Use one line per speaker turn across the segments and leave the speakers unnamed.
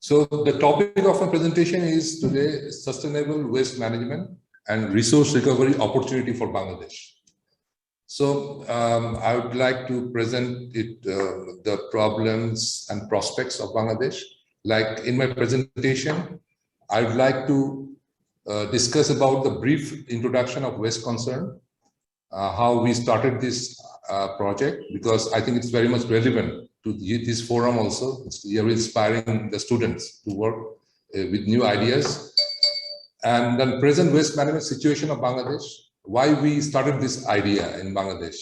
So the topic of my presentation is today sustainable waste management and resource recovery opportunity for Bangladesh. So I would like to present the problems and prospects of Bangladesh. Like in my presentation, I would like to discuss about the brief introduction of Waste Concern, how we started this project, because I think it's very much relevant to this forum also. You're inspiring the students to work with new ideas. And then present waste management situation of Bangladesh, why we started this idea in Bangladesh,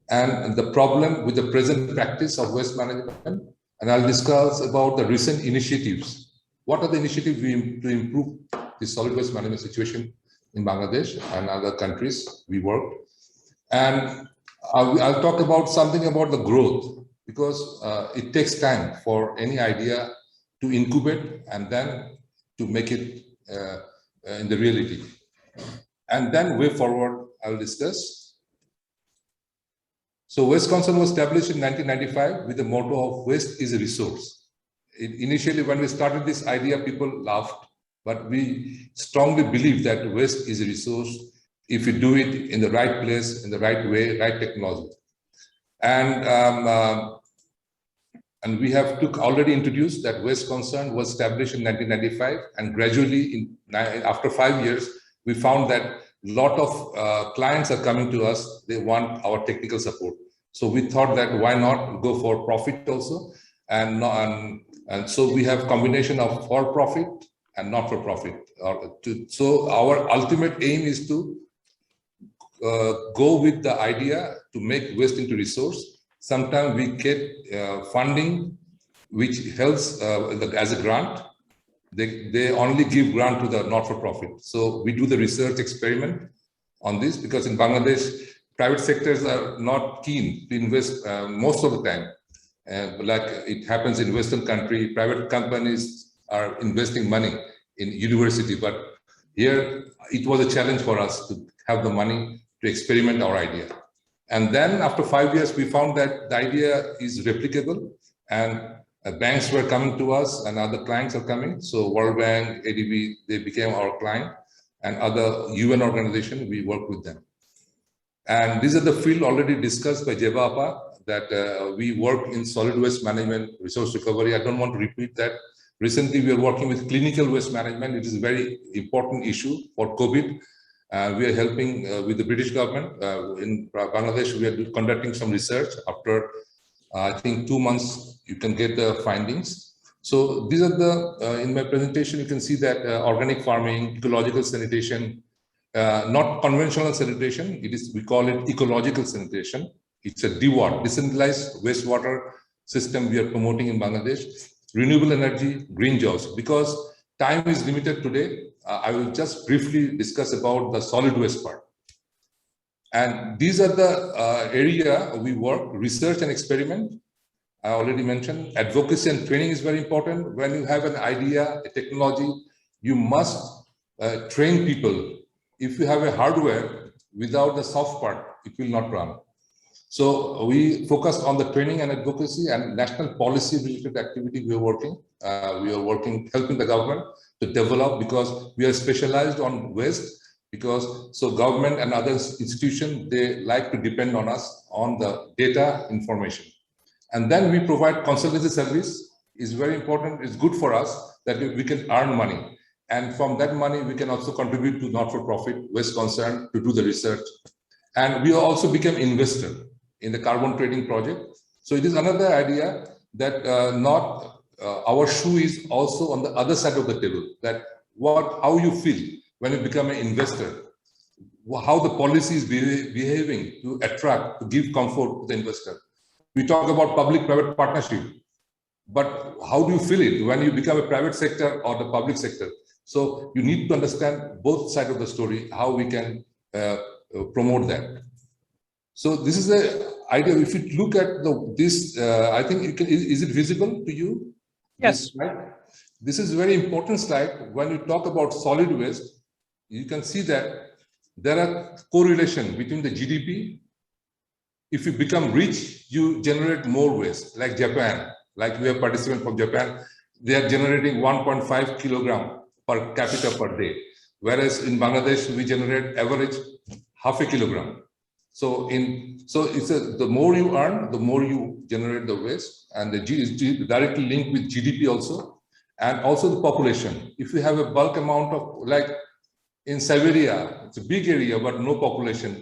and the problem with the present practice of waste management. And I'll discuss about the recent initiatives. What are the initiatives to improve the solid waste management situation in Bangladesh and other countries we work? And I'll talk about something about the growth, because it takes time for any idea to incubate and then to make it in the reality. And then way forward, I'll discuss. So Waste Concern was established in 1995 with the motto of waste is a resource. Initially, when we started this idea, people laughed, but we strongly believe that waste is a resource if you do it in the right place, in the right way, right technology. And we have already introduced that Waste Concern was established in 1995, and gradually, after 5 years, we found that a lot of clients are coming to us. They want our technical support. So we thought that why not go for profit also, and so we have combination of for profit and not for profit. So our ultimate aim is to go with the idea to make waste into resource. Sometimes we get funding which helps as a grant. They only give grant to the not-for-profit. So we do the research experiment on this, because in Bangladesh, private sectors are not keen to invest most of the time. Like it happens in Western country, private companies are investing money in university, but here it was a challenge for us to have the money to experiment our idea. And then after 5 years, we found that the idea is replicable, and banks were coming to us and other clients are coming. So World Bank, ADB, they became our client, and other UN organizations, we work with them. And these are the field already discussed by Jeba, that we work in solid waste management, resource recovery. I don't want to repeat that. Recently, we are working with clinical waste management. It is a very important issue for COVID. We are helping with the British government. In Bangladesh, we are conducting some research. After, I think, 2 months, you can get the findings. So these are the, in my presentation, you can see that organic farming, ecological sanitation, not conventional sanitation, we call it ecological sanitation. It's a DWAT, decentralized wastewater system we are promoting in Bangladesh. Renewable energy, green jobs. Because time is limited today, I will just briefly discuss about the solid waste part. And these are the area we work, research and experiment. I already mentioned advocacy and training is very important. When you have an idea, a technology, you must train people. If you have a hardware, without the soft part, it will not run. So we focus on the training and advocacy and national policy related activity we are working. We are working, helping the government to develop, because we are specialized on waste, because so government and other institutions, they like to depend on us on the data information. And then we provide consultancy service. Is very important, it's good for us that we can earn money. And from that money, we can also contribute to not-for-profit Waste Concern to do the research. And we also become investor in the carbon trading project. So it is another idea that our shoe is also on the other side of the table, that how you feel when you become an investor, how the policy is behaving to attract, to give comfort to the investor. We talk about public-private partnership, but how do you feel it when you become a private sector or the public sector? So you need to understand both sides of the story, how we can promote that. So this is the idea. If you look at this, I think you can, is it visible to you?
Yes.
This is a very important slide. When you talk about solid waste, you can see that there are correlation between the GDP. If you become rich, you generate more waste, like Japan. Like we have participants from Japan. they are generating 1.5 kilogram per capita per day. Whereas in Bangladesh, we generate average half a kilogram. So the more you earn, the more you generate the waste, and the G is directly linked with GDP also, and also the population. If you have a bulk amount of, like in Siberia, it's a big area but no population,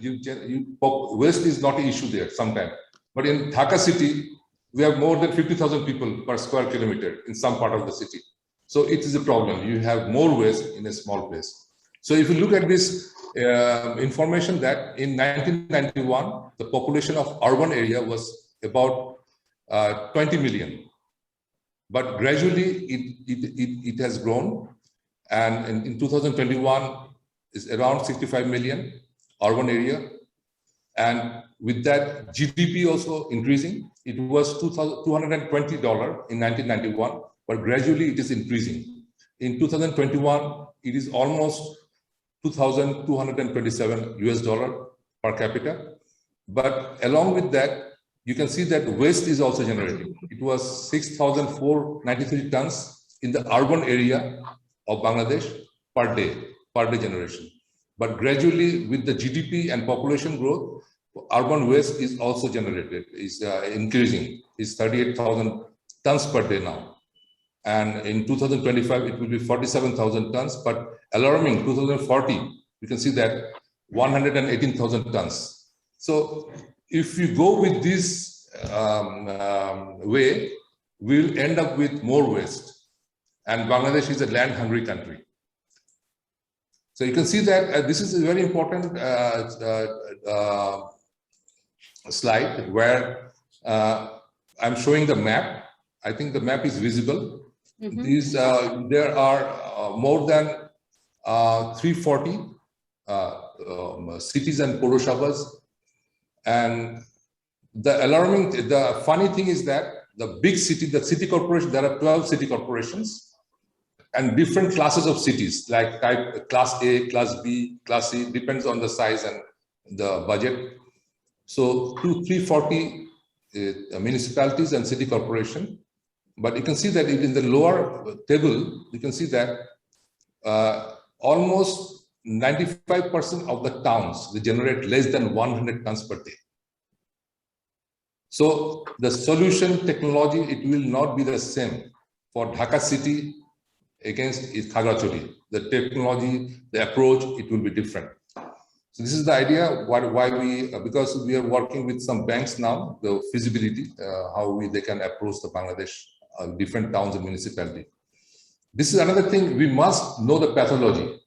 waste is not an issue there sometimes. But in Dhaka city, we have more than 50,000 people per square kilometer in some part of the city. So it is a problem. You have more waste in a small place. So if you look at this information, that in 1991, the population of urban area was about 20 million. But gradually it has grown. And in 2021, is around 65 million urban area. And with that, GDP also increasing. It was $220 in 1991, but gradually it is increasing. In 2021, it is almost $2,227 per capita. But along with that, you can see that waste is also generated. It was 6,493 tons in the urban area of Bangladesh per day generation. But gradually, with the GDP and population growth, urban waste is also generated, is increasing, is 38,000 tons per day now. And in 2025, it will be 47,000 tons, but alarming, 2040, you can see that 118,000 tons. So if you go with this way, we'll end up with more waste. And Bangladesh is a land-hungry country. So you can see that this is a very important slide where I'm showing the map. I think the map is visible. Mm-hmm. There are more than 340 cities and Puroshabas. And the funny thing is that the big city, the city corporation, there are 12 city corporations and different classes of cities, like type class A, class B, class C, depends on the size and the budget. So 340 municipalities and city corporation. But you can see that in the lower table, you can see that almost 95% of the towns, they generate less than 100 tons per day. So the solution technology, it will not be the same for Dhaka city against Khagrachari. The technology, the approach, it will be different. So this is the idea why because we are working with some banks now, the feasibility, how they can approach the Bangladesh different towns and municipality. This is another thing, we must know the pathology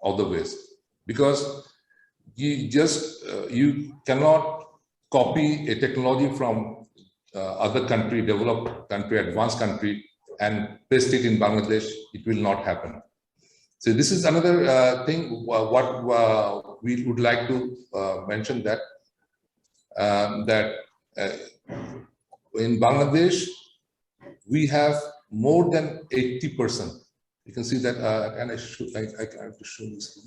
of the waste, because you cannot copy a technology from other country, developed country, advanced country, and paste it in Bangladesh. It will not happen. So this is another thing what we would like to mention, that in Bangladesh we have more than 80%. You can see that, and I have to show this.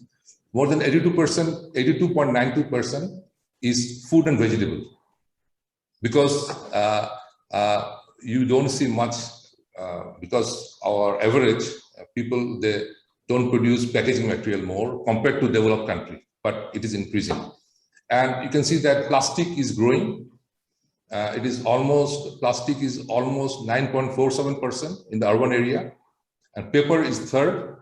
More than 82%, 82.92% is food and vegetable, because you don't see much, because our average people, they don't produce packaging material more compared to developed country, but it is increasing. And you can see that plastic is growing. Plastic is almost 9.47% in the urban area, and paper is third,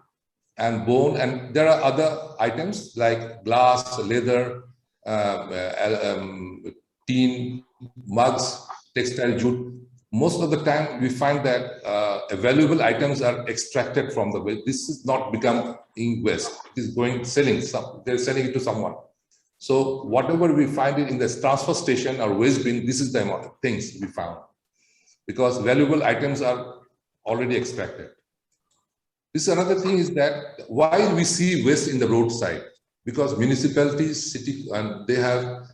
and bone, and there are other items like glass, leather, tin, mugs, textile, jute. Most of the time we find that valuable items are extracted from the waste. This is not becoming waste. It is selling. They're selling it to someone. So whatever we find it in the transfer station or waste bin, this is the amount of things we found, because valuable items are already extracted. This is another thing, is that why we see waste in the roadside, because municipalities, city, and they have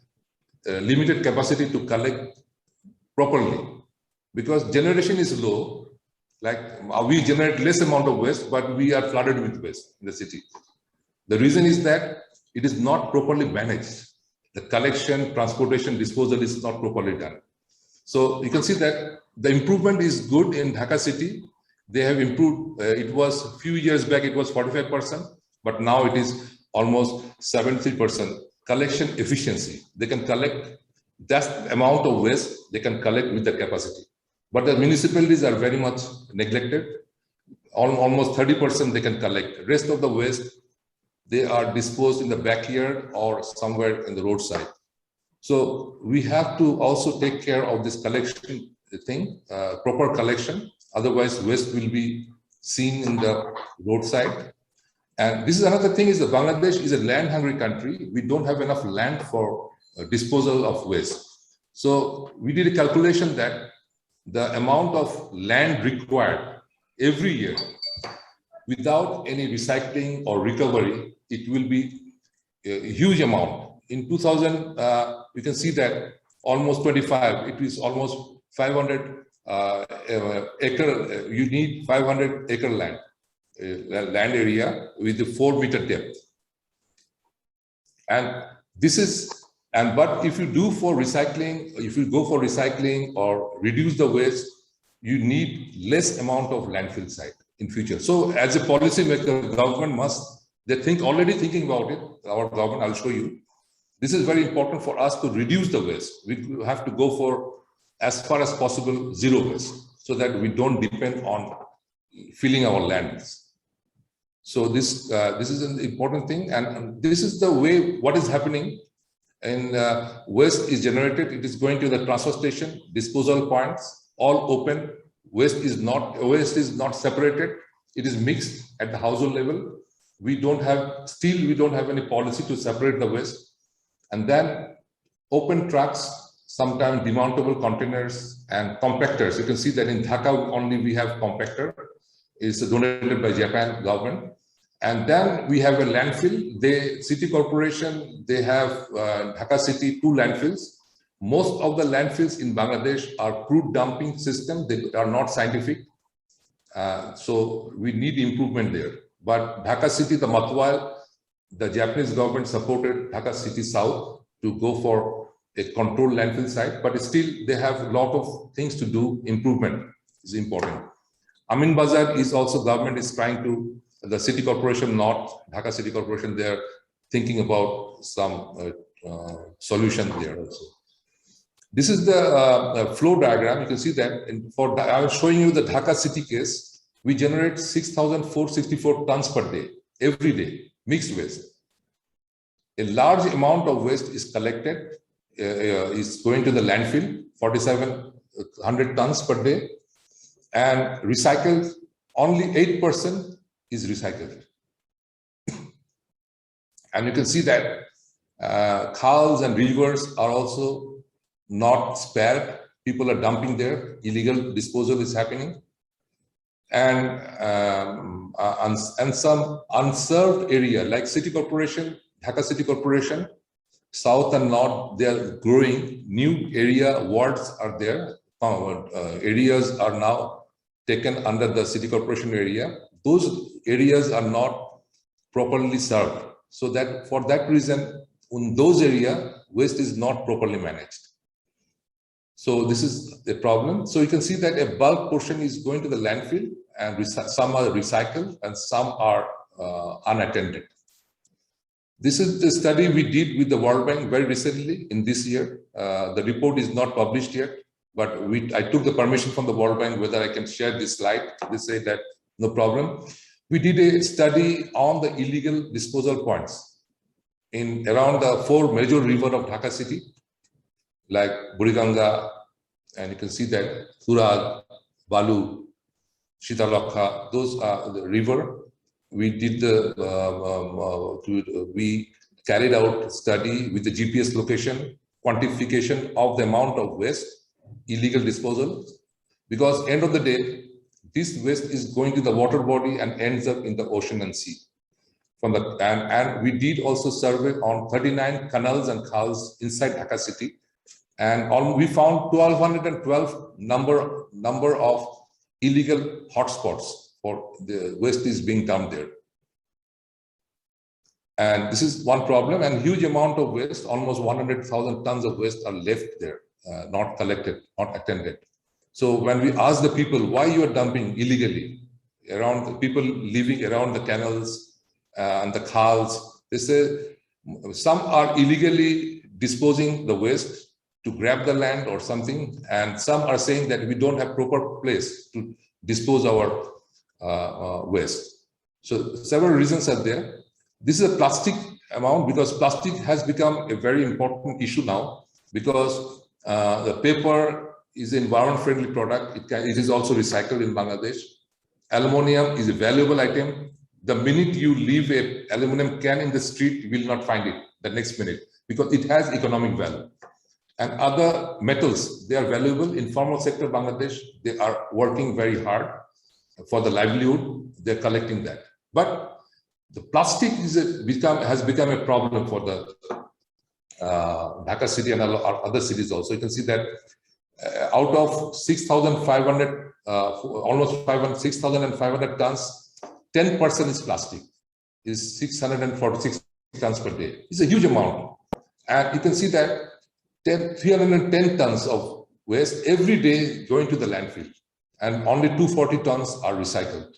limited capacity to collect properly, because generation is low. Like we generate less amount of waste, but we are flooded with waste in the city. The reason is that it is not properly managed. The collection, transportation, disposal is not properly done. So you can see that the improvement is good in Dhaka city, they have improved. It was a few years back, it was 45%, but now it is almost 70% collection efficiency. They can collect that amount of waste, they can collect with the capacity. But the municipalities are very much neglected. Almost 30% they can collect. Rest of the waste, they are disposed in the backyard or somewhere in the roadside. So we have to also take care of this collection thing, proper collection. Otherwise, waste will be seen in the roadside. And this is another thing: is that Bangladesh is a land-hungry country. We don't have enough land for disposal of waste. So we did a calculation that the amount of land required every year without any recycling or recovery, it will be a huge amount. In 2000, you can see that almost 25, it is almost 500 acre, you need 500 acre land area with the 4-meter depth. And this is, but if you do for recycling, if you go for recycling or reduce the waste, you need less amount of landfill site in future. So as a policy maker, government must, they're already thinking about it, our government, I'll show you. This is very important for us to reduce the waste. We have to go for, as far as possible, zero waste, so that we don't depend on filling our lands. So this is an important thing, and this is the way what is happening. And waste is generated, it is going to the transfer station, disposal points, all open. Waste is not separated, it is mixed at the household level. We don't have any policy to separate the waste. And then open trucks, sometimes demountable containers and compactors. You can see that in Dhaka only we have compactor. It's donated by Japan government. And then we have a landfill. The city corporation, they have Dhaka city 2 landfills. Most of the landfills in Bangladesh are crude dumping system. They are not scientific. So we need improvement there. But Dhaka city, the Matwal, the Japanese government supported Dhaka city south to go for a controlled landfill site, but still they have a lot of things to do. Improvement is important. Amin Bazar is also, government is trying to, the city corporation, not Dhaka city corporation, they are thinking about some solution there also. This is the flow diagram. You can see that I was showing you the Dhaka city case. We generate 6,464 tons per day, every day, mixed waste. A large amount of waste is collected, is going to the landfill, 4,700 tons per day, and recycled, only 8% is recycled. And you can see that khals and rivers are also not spared. People are dumping there, illegal disposal is happening. And some unserved area like city corporation, Dhaka city corporation, south and north, they are growing. New area wards are there. Areas are now taken under the city corporation area. Those areas are not properly served. So that for that reason, in those areas, waste is not properly managed. So this is the problem. So you can see that a bulk portion is going to the landfill, and some are recycled and some are unattended. This is the study we did with the World Bank very recently in this year. The report is not published yet, but I took the permission from the World Bank whether I can share this slide. They say that no problem. We did a study on the illegal disposal points in around the 4 major rivers of Dhaka city, like Buriganga, and you can see that Turag, Balu, Shitalakha, those are the river. We did we carried out study with the GPS location, quantification of the amount of waste, illegal disposal, because end of the day, this waste is going to the water body and ends up in the ocean and sea. And we did also survey on 39 canals and khals inside Dhaka city, and we found 1,212 number of illegal hotspots for the waste is being dumped there. And this is one problem, and huge amount of waste, almost 100,000 tons of waste are left there, not collected, not attended. So when we ask the people why you are dumping illegally, around the people living around the canals and the khals. They say some are illegally disposing the waste to grab the land or something, and some are saying that we don't have proper place to dispose our waste. So several reasons are there. This is a plastic amount, because plastic has become a very important issue now, because the paper is an environment-friendly product. It is also recycled in Bangladesh. Aluminum is a valuable item. The minute you leave a aluminum can in the street, you will not find it the next minute, because it has economic value. And other metals, they are valuable. Informal sector Bangladesh, they are working very hard for the livelihood. They're collecting that. But the plastic has become a problem for the Dhaka city and other cities also. You can see that out of 6,500, almost 6,500 tons, 10% is plastic, is 646 tons per day. It's a huge amount. And you can see that 310 tons of waste every day going to the landfill, and only 240 tons are recycled.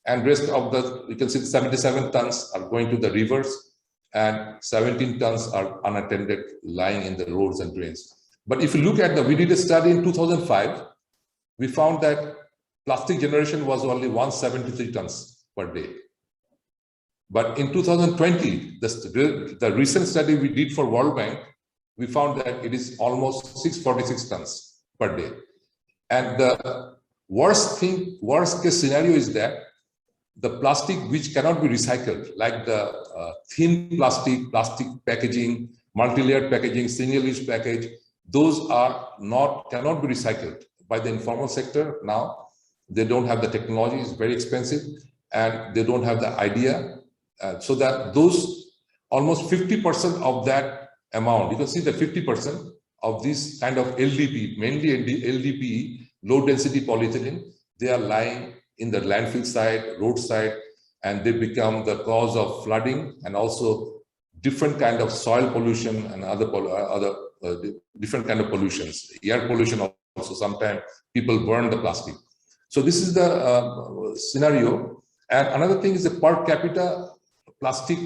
And rest of the, you can see 77 tons are going to the rivers, and 17 tons are unattended, lying in the roads and drains. But if you look at we did a study in 2005, we found that plastic generation was only 173 tons per day. But in 2020, the recent study we did for World Bank, we found that it is almost 646 tons per day. And the worst case scenario is that the plastic which cannot be recycled, like the thin plastic packaging, multi-layered packaging, single-use package, those cannot be recycled by the informal sector now. They don't have the technology, it's very expensive, and they don't have the idea. So that those almost 50% of that amount, you can see that 50% of this kind of LDPE, mainly LDPE, low density polyethylene, they are lying in the landfill side, roadside, and they become the cause of flooding and also different kind of soil pollution and other different kind of pollutions. Air pollution also, sometimes people burn the plastic. So this is the scenario. And another thing is the per capita plastic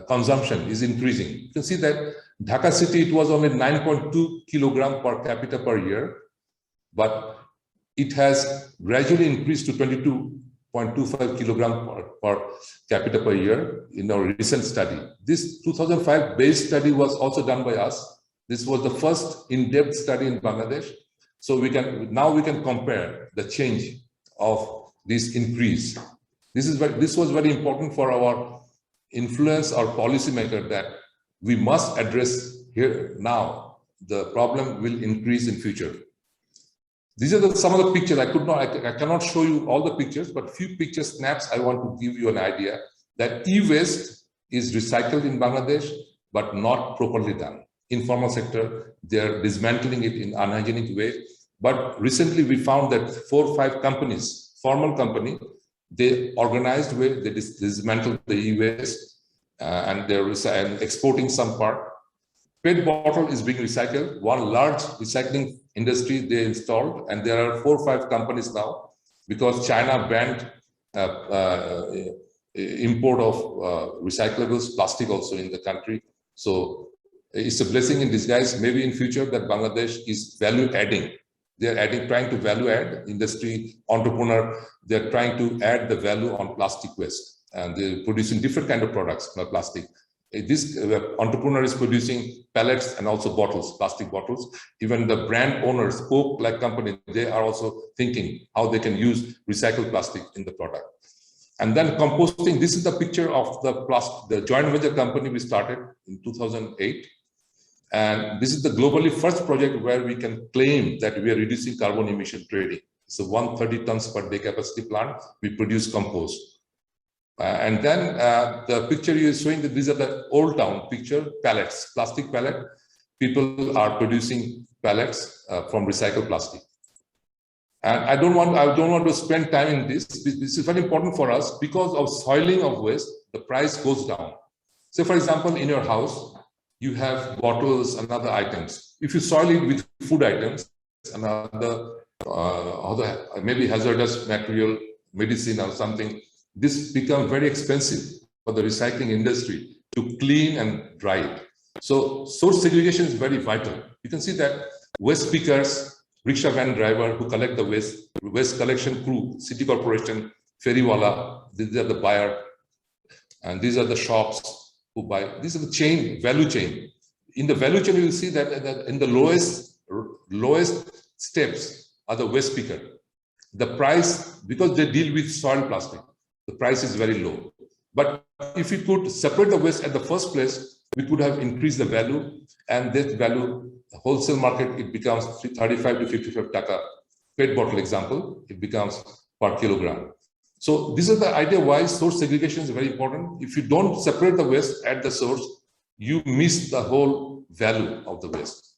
consumption is increasing. You can see that Dhaka city, it was only 9.2 kilogram per capita per year, but it has gradually increased to 22.25 kilogram per capita per year in our recent study. This 2005 base study was also done by us. This was the first in-depth study in Bangladesh. So now we can compare the change of this increase. This was very important for our influence, our policymaker, that we must address here now. The problem will increase in future. These are some of the pictures. I cannot show you all the pictures, but few picture snaps I want to give you an idea that e-waste is recycled in Bangladesh, but not properly done. Informal sector, they're dismantling it in unhygienic way. But recently we found that 4 or 5 companies, formal company, they organized way, they dismantled the e-waste and they're exporting some part. PET bottle is being recycled. One large recycling industry they installed, and there are 4 or 5 companies now, because China banned import of recyclables, plastic also in the country. So it's a blessing in disguise. Maybe in future that Bangladesh is value adding. They're trying to value add, industry, entrepreneur, they're trying to add the value on plastic waste, and they're producing different kind of products from plastic. This entrepreneur is producing pallets and also bottles, plastic bottles. Even the brand owners, Coke-like company, they are also thinking how they can use recycled plastic in the product. And then composting, this is the picture of the joint venture company we started in 2008. And this is the globally first project where we can claim that we are reducing carbon emission trading. It's a 130 tons per day capacity plant. We produce compost. And then the picture you are showing, that these are the old town picture, pallets, plastic pallet. People are producing pallets from recycled plastic. And I don't want to spend time in this. This is very important for us because of soiling of waste, the price goes down. So for example, in your house, you have bottles and other items. If you soil it with food items and other maybe hazardous material, medicine or something, this becomes very expensive for the recycling industry to clean and dry it. So source segregation is very vital. You can see that waste pickers, rickshaw van driver who collect the waste collection crew, city corporation, ferrywala, these are the buyer, and these are the shops who buy. These are the chain, value chain. In the value chain, you will see that in the lowest steps are the waste picker. The price, because they deal with soil plastic, the price is very low. But if we could separate the waste at the first place, we could have increased the value, and that value, wholesale market, it becomes 35 to 55 taka. PET bottle example, it becomes per kilogram. So this is the idea why source segregation is very important. If you don't separate the waste at the source, you miss the whole value of the waste.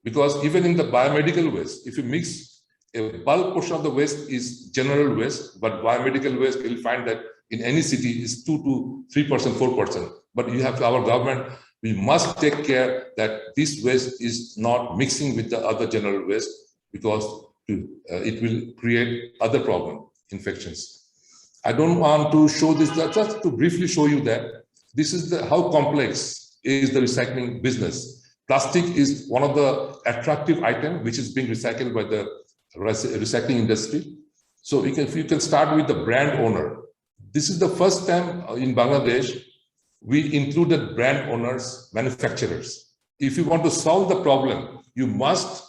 Because even in the biomedical waste, if you mix, a bulk portion of the waste is general waste, but biomedical waste, you'll find that in any city is 2 to 3%, 4%. But you have our government, we must take care that this waste is not mixing with the other general waste, because it will create other problem, infections. I don't want to show this, just to briefly show you that this is how complex is the recycling business. Plastic is one of the attractive items which is being recycled by the recycling industry. So if you can start with the brand owner. This is the first time in Bangladesh we included brand owners, manufacturers. If you want to solve the problem, you must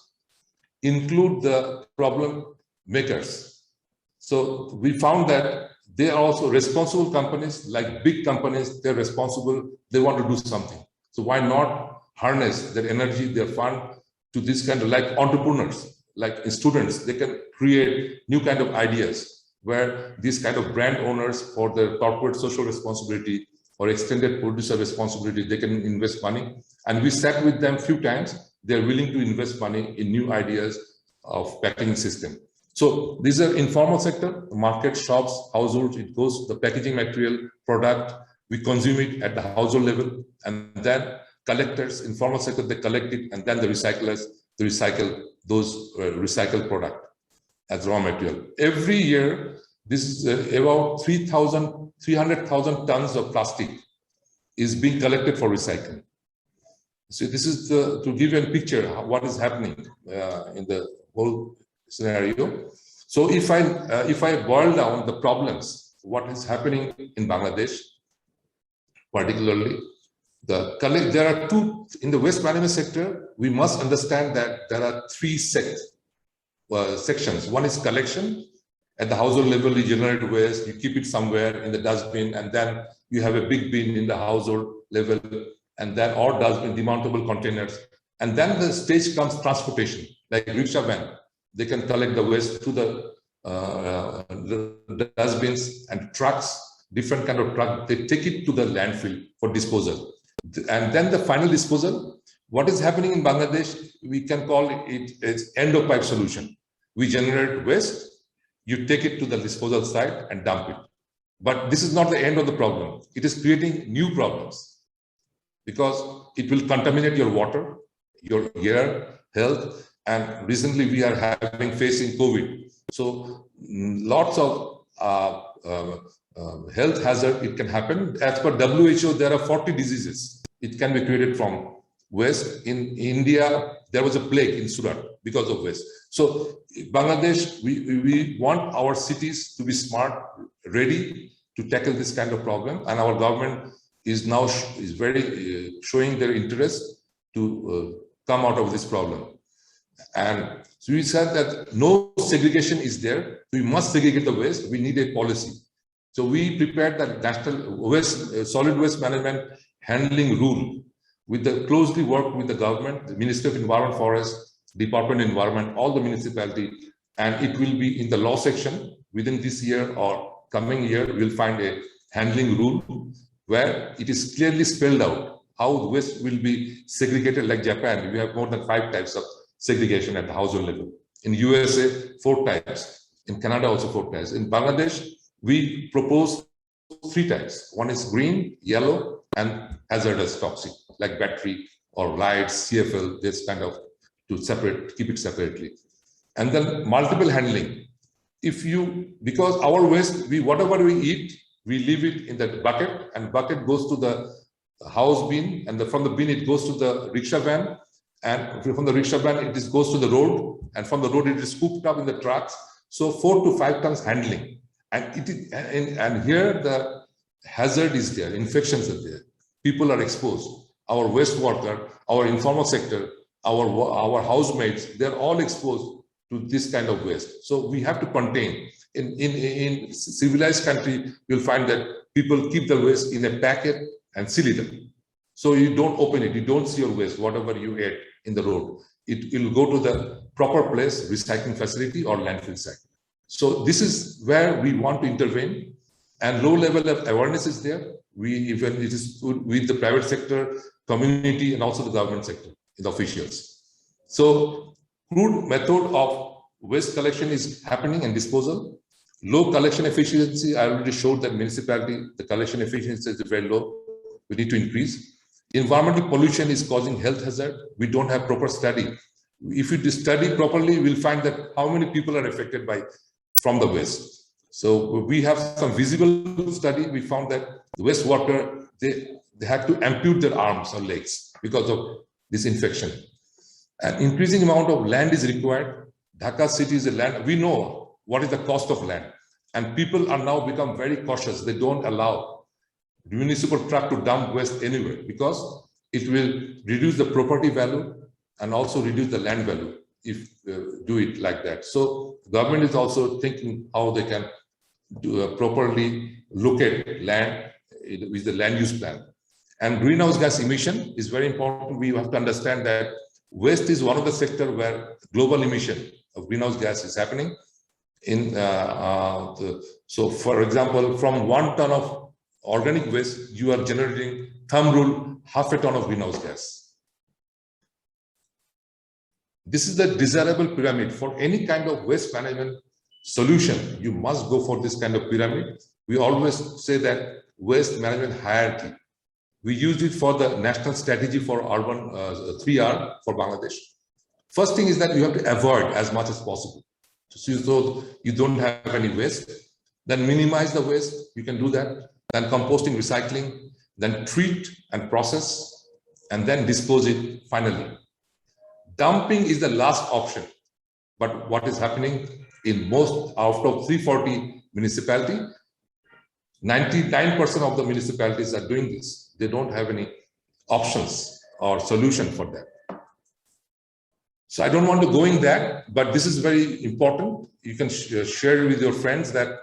include the problem makers. So we found that they are also responsible companies, like big companies, they're responsible, they want to do something. So why not harness their energy, their fund to this kind of, like entrepreneurs, like students, they can create new kind of ideas where these kind of brand owners for their corporate social responsibility or extended producer responsibility, they can invest money. And we sat with them a few times, they're willing to invest money in new ideas of packaging system. So these are informal sector, market, shops, households, it goes the packaging material, product, we consume it at the household level, and then collectors, informal sector, they collect it, and then the recyclers, they recycle those recycled product as raw material. Every year, this is about 300,000 tons of plastic is being collected for recycling. So this is to give you a picture of what is happening in the whole scenario. So if I boil down the problems, what is happening in Bangladesh, particularly, there are two, in the waste management sector, we must understand that there are three sections. One is collection. At the household level, you generate waste, you keep it somewhere in the dustbin, and then you have a big bin in the household level, and then or dustbin, demountable containers. And then the stage comes transportation, like rickshaw van. They can collect the waste through the dustbins and trucks, different kind of truck. They take it to the landfill for disposal. And then the final disposal, what is happening in Bangladesh, we can call it as end of pipe solution. We generate waste, you take it to the disposal site and dump it. But this is not the end of the problem. It is creating new problems because it will contaminate your water, your air, health. And recently we are facing COVID. So lots of health hazard, it can happen. As per WHO, there are 40 diseases. It can be created from waste. In India, there was a plague in Surat because of waste. So Bangladesh, we want our cities to be smart, ready to tackle this kind of problem. And our government is now very showing their interest to come out of this problem. And so we said that no segregation is there. We must segregate the waste. We need a policy. So we prepared that national waste, solid waste management handling rule with the closely work with the government, the Ministry of Environment, Forest, Department of Environment, all the municipality, and it will be in the law section within this year or coming year. We'll find a handling rule where it is clearly spelled out how the waste will be segregated. Like Japan, we have more than 5 types of segregation at the household level. In USA, 4 types. In Canada, also 4 types. In Bangladesh, we propose 3 types. One is green, yellow, and hazardous toxic, like battery or lights, CFL, this kind of, to separate, keep it separately. And then multiple handling. because our waste, whatever we eat, we leave it in that bucket, and bucket goes to the house bin, and from the bin it goes to the rickshaw van, and from the rickshaw van it goes to the road, and from the road it is scooped up in the trucks. So 4 to 5 tons handling, and here the hazard is there, infections are there, people are exposed. Our waste worker, our informal sector, our housemates, they're all exposed to this kind of waste. So we have to contain. In civilized country, you'll find that people keep the waste in a packet and seal it up. So you don't open it, you don't see your waste, whatever you ate in the road. It will go to the proper place, recycling facility or landfill site. So this is where we want to intervene, and low level of awareness is there. It is with the private sector, community, and also the government sector, the officials. So crude method of waste collection is happening and disposal. Low collection efficiency, I already showed that municipality, the collection efficiency is very low. We need to increase. Environmental pollution is causing health hazard. We don't have proper study. If you study properly, we'll find that how many people are affected from the waste. So we have some visible study. We found that the wastewater, they had to ampute their arms or legs because of this infection. An increasing amount of land is required. Dhaka city is a land. We know what is the cost of land, and people are now become very cautious. They don't allow municipal truck to dump waste anywhere because it will reduce the property value and also reduce the land value if do it like that. So government is also thinking how they can properly locate land with the land use plan. And greenhouse gas emission is very important. We have to understand that waste is one of the sectors where global emission of greenhouse gas is happening. So for example, from 1 ton of organic waste, you are generating, thumb rule, half a ton of greenhouse gas. This is the desirable pyramid for any kind of waste management solution. You must go for this kind of pyramid. We always say that waste management hierarchy. We used it for the national strategy for urban 3R for Bangladesh. First thing is that you have to avoid as much as possible. So you don't have any waste. Then minimize the waste. You can do that. Then composting, recycling. Then treat and process. And then dispose it finally. Dumping is the last option. But what is happening in most out of 340 municipalities, 99% of the municipalities are doing this. They don't have any options or solution for that. So I don't want to go in that, but this is very important. You can share with your friends that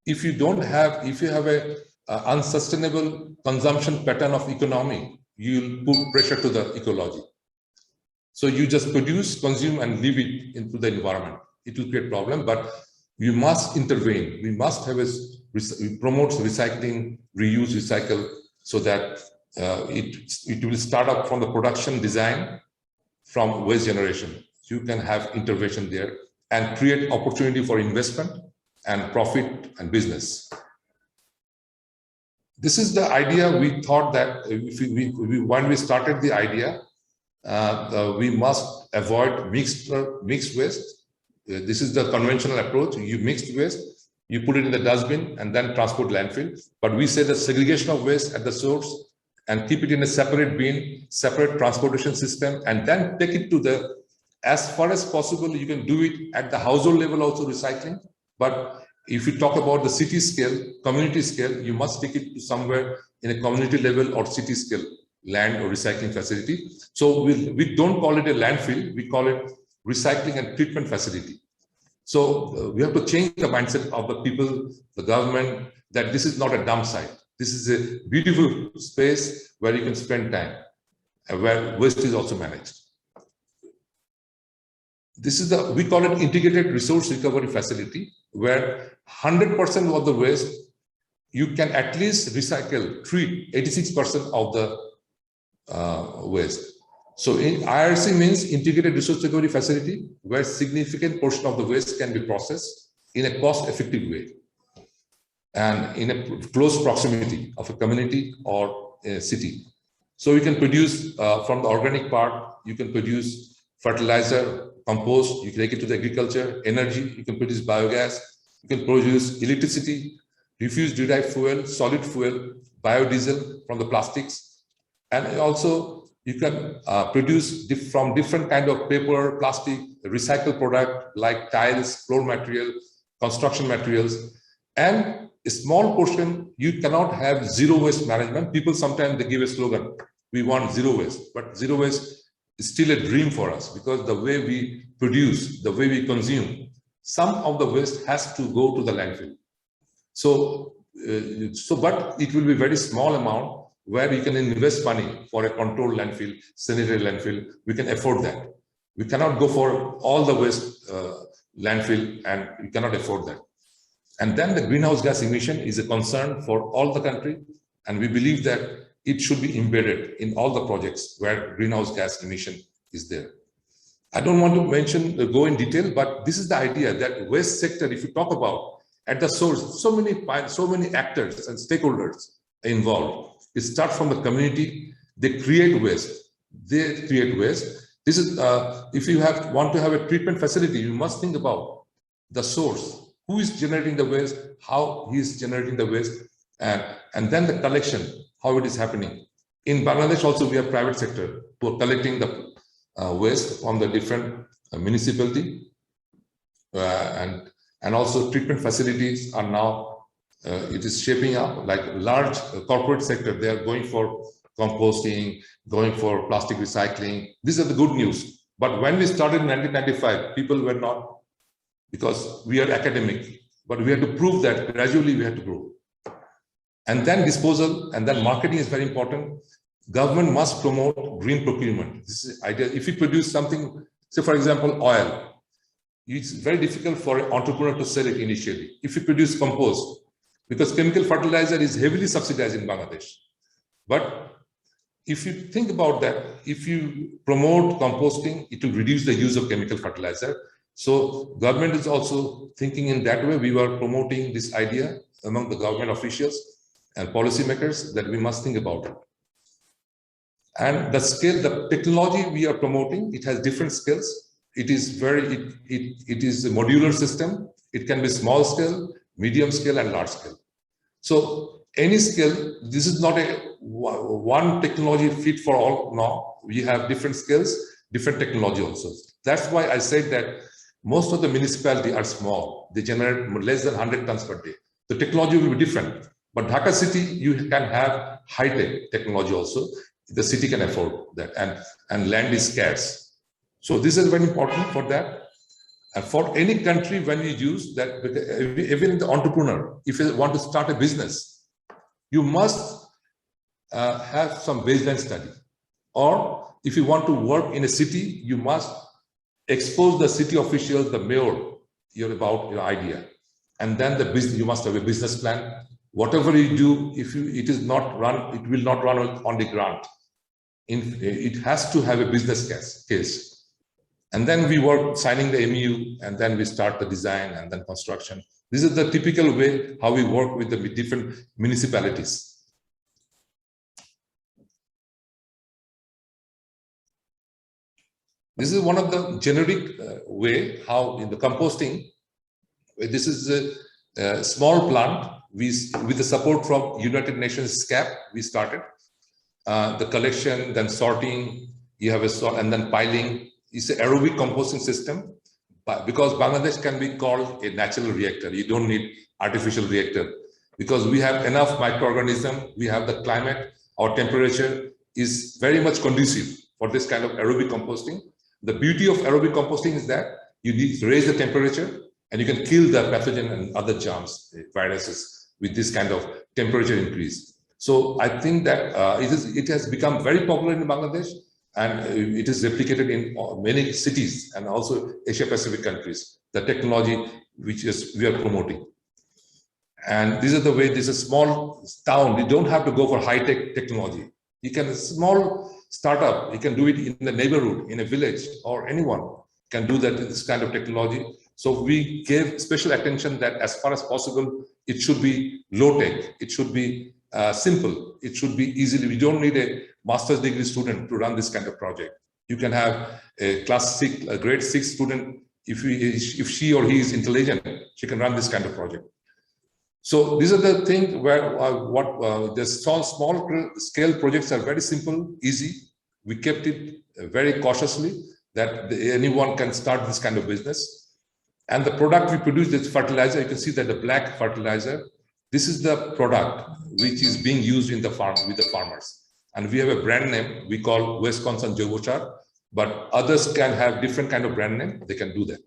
if you have a unsustainable consumption pattern of economy, you'll put pressure to the ecology. So you just produce, consume, and leave it into the environment. It will create problem, but we must intervene. We must have promote recycling, reuse, recycle, so that it will start up from the production design, from waste generation. You can have intervention there and create opportunity for investment and profit and business. This is the idea. We thought that when we started the idea, we must avoid mixed waste. This is the conventional approach. You mix waste, you put it in the dustbin and then transport landfill. But we say the segregation of waste at the source and keep it in a separate bin, separate transportation system, and then take it to the, as far as possible, you can do it at the household level also recycling. But if you talk about the city scale, community scale, you must take it to somewhere in a community level or city scale land or recycling facility. So we don't call it a landfill, we call it recycling and treatment facility. So we have to change the mindset of the people, the government, that this is not a dump site. This is a beautiful space where you can spend time, where waste is also managed. This is we call it integrated resource recovery facility, where 100% of the waste, you can at least recycle, treat 86% of the waste. So in IRC means integrated resource recovery facility, where significant portion of the waste can be processed in a cost-effective way and in a close proximity of a community or a city. So you can produce from the organic part, you can produce fertilizer, compost, you can take it to the agriculture, energy, you can produce biogas, You can produce electricity, refuse-derived fuel, solid fuel, biodiesel from the plastics, and also you can produce from different kind of paper, plastic, recycled product like tiles, floor material, construction materials, and a small portion. You cannot have zero waste management. People sometimes they give a slogan, we want zero waste, but zero waste is still a dream for us because the way we produce, the way we consume, some of the waste has to go to the landfill. So, but it will be very small amount where you can invest money for a controlled landfill, sanitary landfill. We can afford that. We cannot go for all the waste landfill, and we cannot afford that. And then the greenhouse gas emission is a concern for all the country, and we believe that it should be embedded in all the projects where greenhouse gas emission is there. I don't want to go in detail, but this is the idea that waste sector, if you talk about at the source, so many actors and stakeholders are involved. It starts from the community. They create waste. This is if you want to have a treatment facility, you must think about the source. Who is generating the waste? How he is generating the waste, and then the collection, how it is happening. In Bangladesh, also we have private sector who are collecting the waste from the different municipality, and also treatment facilities are now. It is shaping up like large corporate sector. They are going for composting, going for plastic recycling. These are the good news. But when we started in 1995, people were not, because we are academic, but we had to prove that gradually we had to grow. And then disposal and then marketing is very important. Government must promote green procurement. This is idea. If you produce something, say for example, oil, it's very difficult for an entrepreneur to sell it initially. If you produce compost, because chemical fertilizer is heavily subsidized in Bangladesh. But if you think about that, if you promote composting, it will reduce the use of chemical fertilizer. So government is also thinking in that way. We were promoting this idea among the government officials and policymakers that we must think about it. And the scale, the technology we are promoting, it has different scales. It is it is a modular system. It can be small scale, medium scale, and large scale. So any scale, this is not a one technology fit for all. No, we have different scales, different technology also. That's why I said that most of the municipalities are small. They generate less than 100 tons per day. The technology will be different. But Dhaka city, you can have high-tech technology also. The city can afford that, and land is scarce. So this is very important for that. And for any country, when you use that, even the entrepreneur, if you want to start a business, you must have some baseline study. Or if you want to work in a city, you must expose the city officials, the mayor, about your idea. And then the business, you must have a business plan. Whatever you do, if it is not run, it will not run on the grant. It has to have a business case. And then we work signing the MU, and then we start the design and then construction. This is the typical way how we work with the different municipalities. This is one of the generic way how in the composting, this is a small plant. With the support from United Nations SCAP, we started the collection, then sorting, you have a sort, and then piling. It's an aerobic composting system, but because Bangladesh can be called a natural reactor. You don't need artificial reactor because we have enough microorganisms, we have the climate, our temperature is very much conducive for this kind of aerobic composting. The beauty of aerobic composting is that you need to raise the temperature and you can kill the pathogen and other germs, viruses with this kind of temperature increase. So I think that it has become very popular in Bangladesh, and it is replicated in many cities and also Asia-Pacific countries, the technology which we are promoting. And this is the way, this is a small town, you don't have to go for high-tech technology. You can, a small startup, you can do it in the neighborhood, in a village, or anyone can do that, this kind of technology. So we gave special attention that as far as possible, it should be low-tech, it should be simple, it should be easily, we don't need a master's degree student to run this kind of project. You can have a grade 6 student if she or he is intelligent, she can run this kind of project. So these are the things where the small scale projects are very simple, easy. We kept it very cautiously that anyone can start this kind of business. And the product we produce, this fertilizer, you can see that the black fertilizer, this is the product which is being used in the farm with the farmers. And we have a brand name we call Wisconsin Jobochar, but others can have different kind of brand name. They can do that.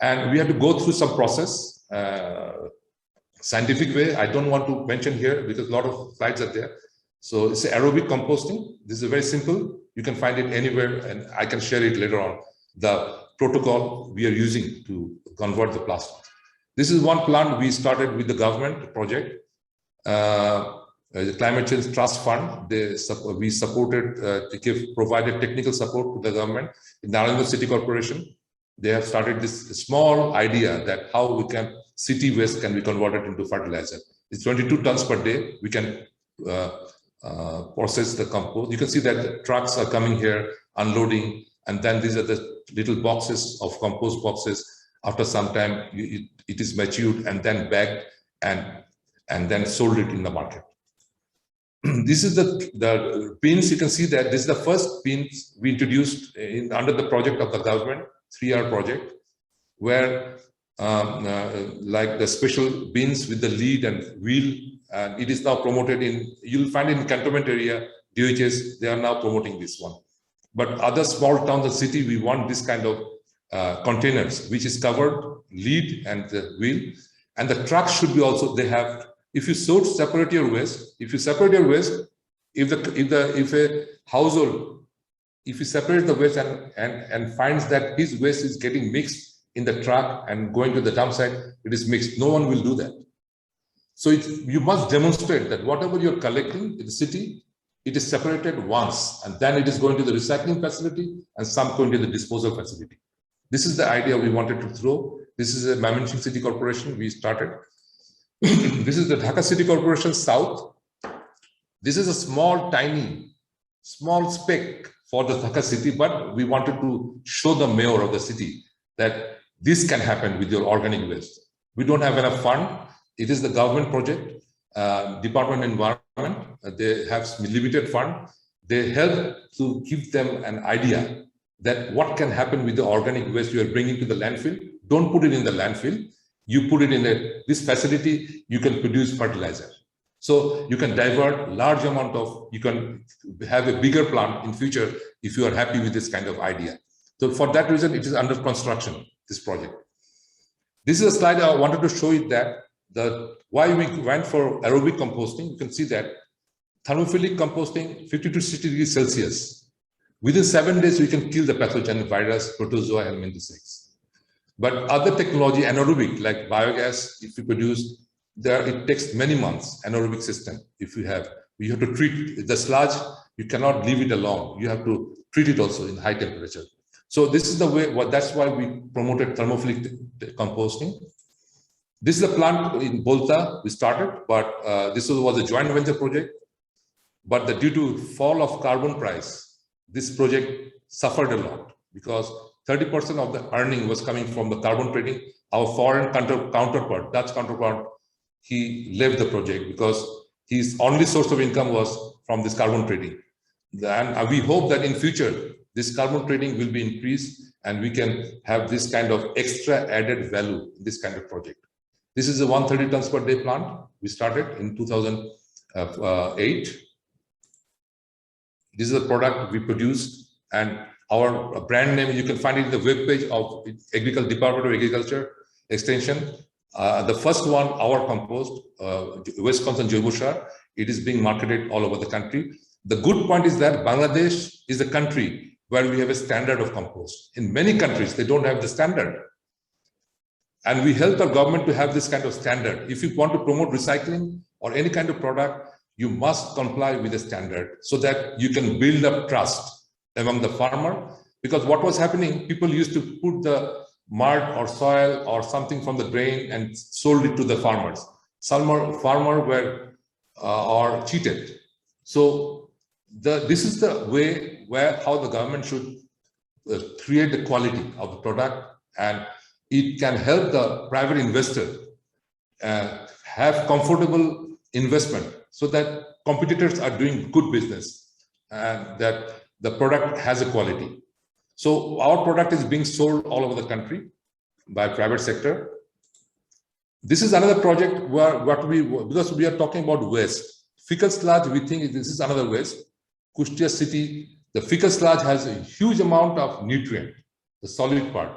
And we have to go through some process, scientific way. I don't want to mention here because a lot of slides are there. So it's aerobic composting. This is very simple. You can find it anywhere, and I can share it later on. The protocol we are using to convert the plastic. This is one plant we started with the government project, the Climate Change Trust Fund. We supported, provided technical support to the government. In Narendra City Corporation, they have started this small idea that how we can, city waste can be converted into fertilizer. It's 22 tons per day. We can process the compost. You can see that the trucks are coming here, unloading, and then these are the little boxes of compost boxes. After some time, it is matured and then bagged and then sold it in the market. This is the bins. You can see that this is the first bins we introduced under the project of the government, 3R project, where like the special bins with the lead and wheel, and it is now promoted in, you'll find in cantonment area, DHS, they are now promoting this one. But other small towns and city, we want this kind of containers, which is covered, lead and the wheel. And the trucks should be also, they have, if you separate your waste, if you separate the waste and finds that his waste is getting mixed in the truck and going to the dump site, it is mixed. No one will do that. So you must demonstrate that whatever you're collecting in the city, it is separated once, and then it is going to the recycling facility and some going to the disposal facility. This is the idea we wanted to throw. This is a Mymensingh City Corporation we started. This is the Dhaka City Corporation South. This is a small speck for the Dhaka city, but we wanted to show the mayor of the city that this can happen with your organic waste. We don't have enough fund. It is the government project, Department of Environment. They have limited fund. They help to give them an idea that what can happen with the organic waste you are bringing to the landfill. Don't put it in the landfill. You put it in this facility, you can produce fertilizer. So you can divert large amount of, you can have a bigger plant in future if you are happy with this kind of idea. So for that reason, it is under construction, this project. This is a slide I wanted to show you that why we went for aerobic composting. You can see that thermophilic composting, 50 to 60 degrees Celsius. Within 7 days, we can kill the pathogen virus, protozoa, helminthic eggs. But other technology, anaerobic, like biogas, if you produce, it takes many months, anaerobic system. If you have to treat the sludge, you cannot leave it alone. You have to treat it also in high temperature. So this is the way, that's why we promoted thermophilic composting. This is a plant in Bolta we started, but this was a joint venture project. But due to fall of carbon price, this project suffered a lot because 30% of the earning was coming from the carbon trading. Our foreign counterpart, Dutch counterpart, he left the project because his only source of income was from this carbon trading. And we hope that in future, this carbon trading will be increased and we can have this kind of extra added value in this kind of project. This is a 130 tons per day plant. We started in 2008. This is a product we produced, and our brand name, you can find it in the webpage of Department of Agriculture Extension. The first one, our compost, Wisconsin Jobochar, it is being marketed all over the country. The good point is that Bangladesh is a country where we have a standard of compost. In many countries, they don't have the standard. And we help our government to have this kind of standard. If you want to promote recycling or any kind of product, you must comply with the standard so that you can build up trust among the farmer. Because what was happening, people used to put the mud or soil or something from the drain and sold it to the farmers. Some farmers were or cheated. So this is the way how the government should create the quality of the product and it can help the private investor have comfortable investment so that competitors are doing good business and that the product has a quality. So our product is being sold all over the country by private sector. This is another project where because we are talking about waste. Fecal sludge, we think this is another waste. Kustia city, the fecal sludge has a huge amount of nutrient, the solid part,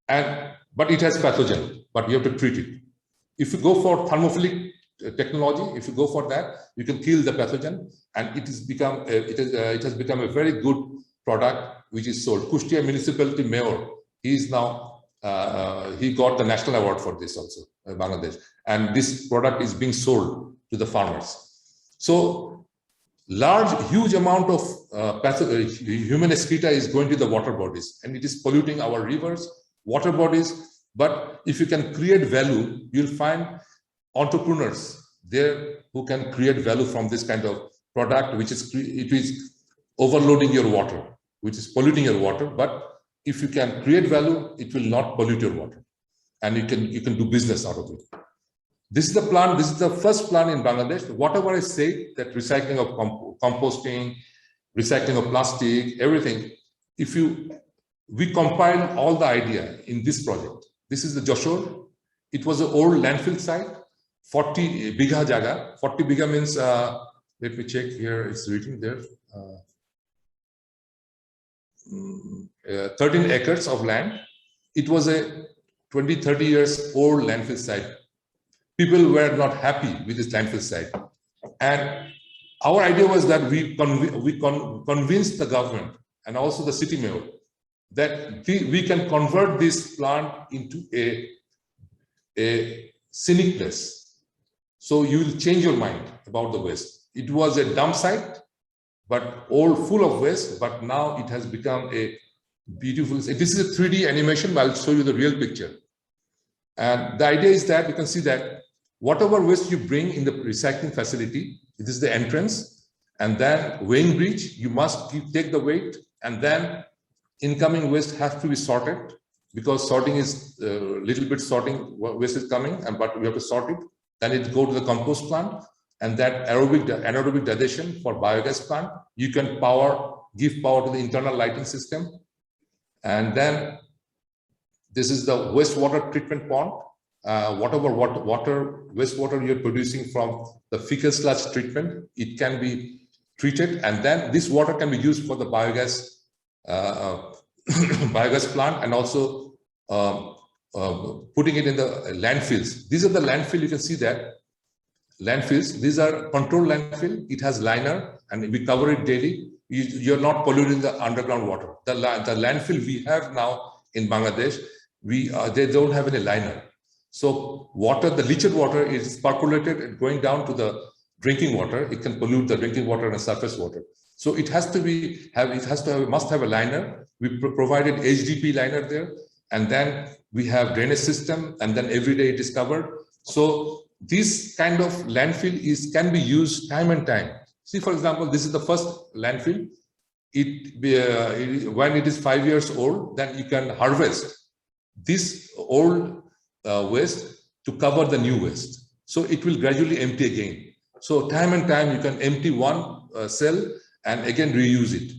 but it has pathogen, but you have to treat it. If you go for thermophilic technology, if you go for that, you can kill the pathogen, and it has become a very good product which is sold. Kustia municipality mayor, he is now he got the national award for this also, Bangladesh, and this product is being sold to the farmers. So huge amount of human excreta is going to the water bodies, and it is polluting our rivers, water bodies. But if you can create value, you'll find entrepreneurs there who can create value from this kind of product, which is overloading your water, which is polluting your water. But if you can create value, it will not pollute your water, and you can do business out of it. This is the plan. This is the first plan in Bangladesh. Whatever I say, that recycling of composting, recycling of plastic, everything. We compiled all the idea in this project. This is the Joshore. It was an old landfill site, 40 bigha jaga. 40 bigha means, let me check here, it's written there. 13 acres of land. It was a 20-30 years old landfill site. People were not happy with this landfill site. And our idea was that we convinced the government and also the city mayor that we can convert this plant into a scenic place. So you will change your mind about the waste. It was a dump site, but all full of waste, but now it has become a beautiful. This is a 3D animation, but I'll show you the real picture. And the idea is that you can see that whatever waste you bring in the recycling facility, this is the entrance, and then weighing bridge, you must take the weight, and then incoming waste has to be sorted, because sorting is a little bit sorting, waste is coming, but we have to sort it. Then it go to the compost plant, and that anaerobic digestion for biogas plant, you can give power to the internal lighting system. And then this is the wastewater treatment pond. Whatever wastewater you're producing from the fecal sludge treatment, it can be treated, and then this water can be used for the biogas biogas plant, and also putting it in the landfills. These are the landfill. You can see that landfills. These are controlled landfill. It has liner, and we cover it daily. You're not polluting the underground water. The landfill we have now in Bangladesh, they don't have any liner. So the leached water is percolated and going down to the drinking water. It can pollute the drinking water and surface water. So it must have a liner. We provided HDP liner there, and then we have drainage system, and then every day it is covered. So this kind of landfill can be used time and time. See, for example, this is the first landfill. When it is 5 years old, then you can harvest this old waste to cover the new waste. So it will gradually empty again. So time and time you can empty one cell and again reuse it.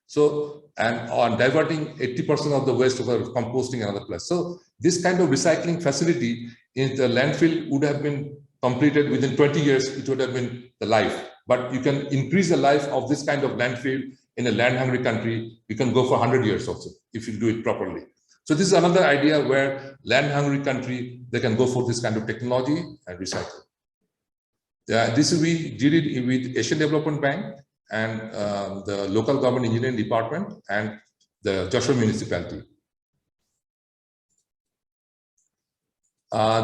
So, and on diverting 80% of the waste over composting another place. So this kind of recycling facility in the landfill would have been completed within 20 years, it would have been the life. But you can increase the life of this kind of landfill in a land-hungry country. You can go for 100 years also, if you do it properly. So this is another idea where land-hungry country, they can go for this kind of technology and recycle. We did it with Asian Development Bank and the local government engineering department and the Joshua municipality.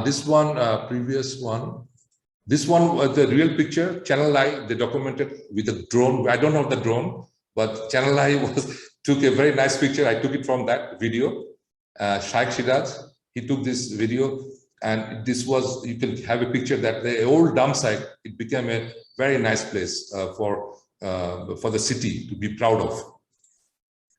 This one, previous one. This one was the real picture. Channel I, they documented with a drone. I don't have the drone, but Channel I took a very nice picture. I took it from that video. Shaikh Shiraj, he took this video, and this was, you can have a picture that the old dump site, it became a very nice place for the city to be proud of.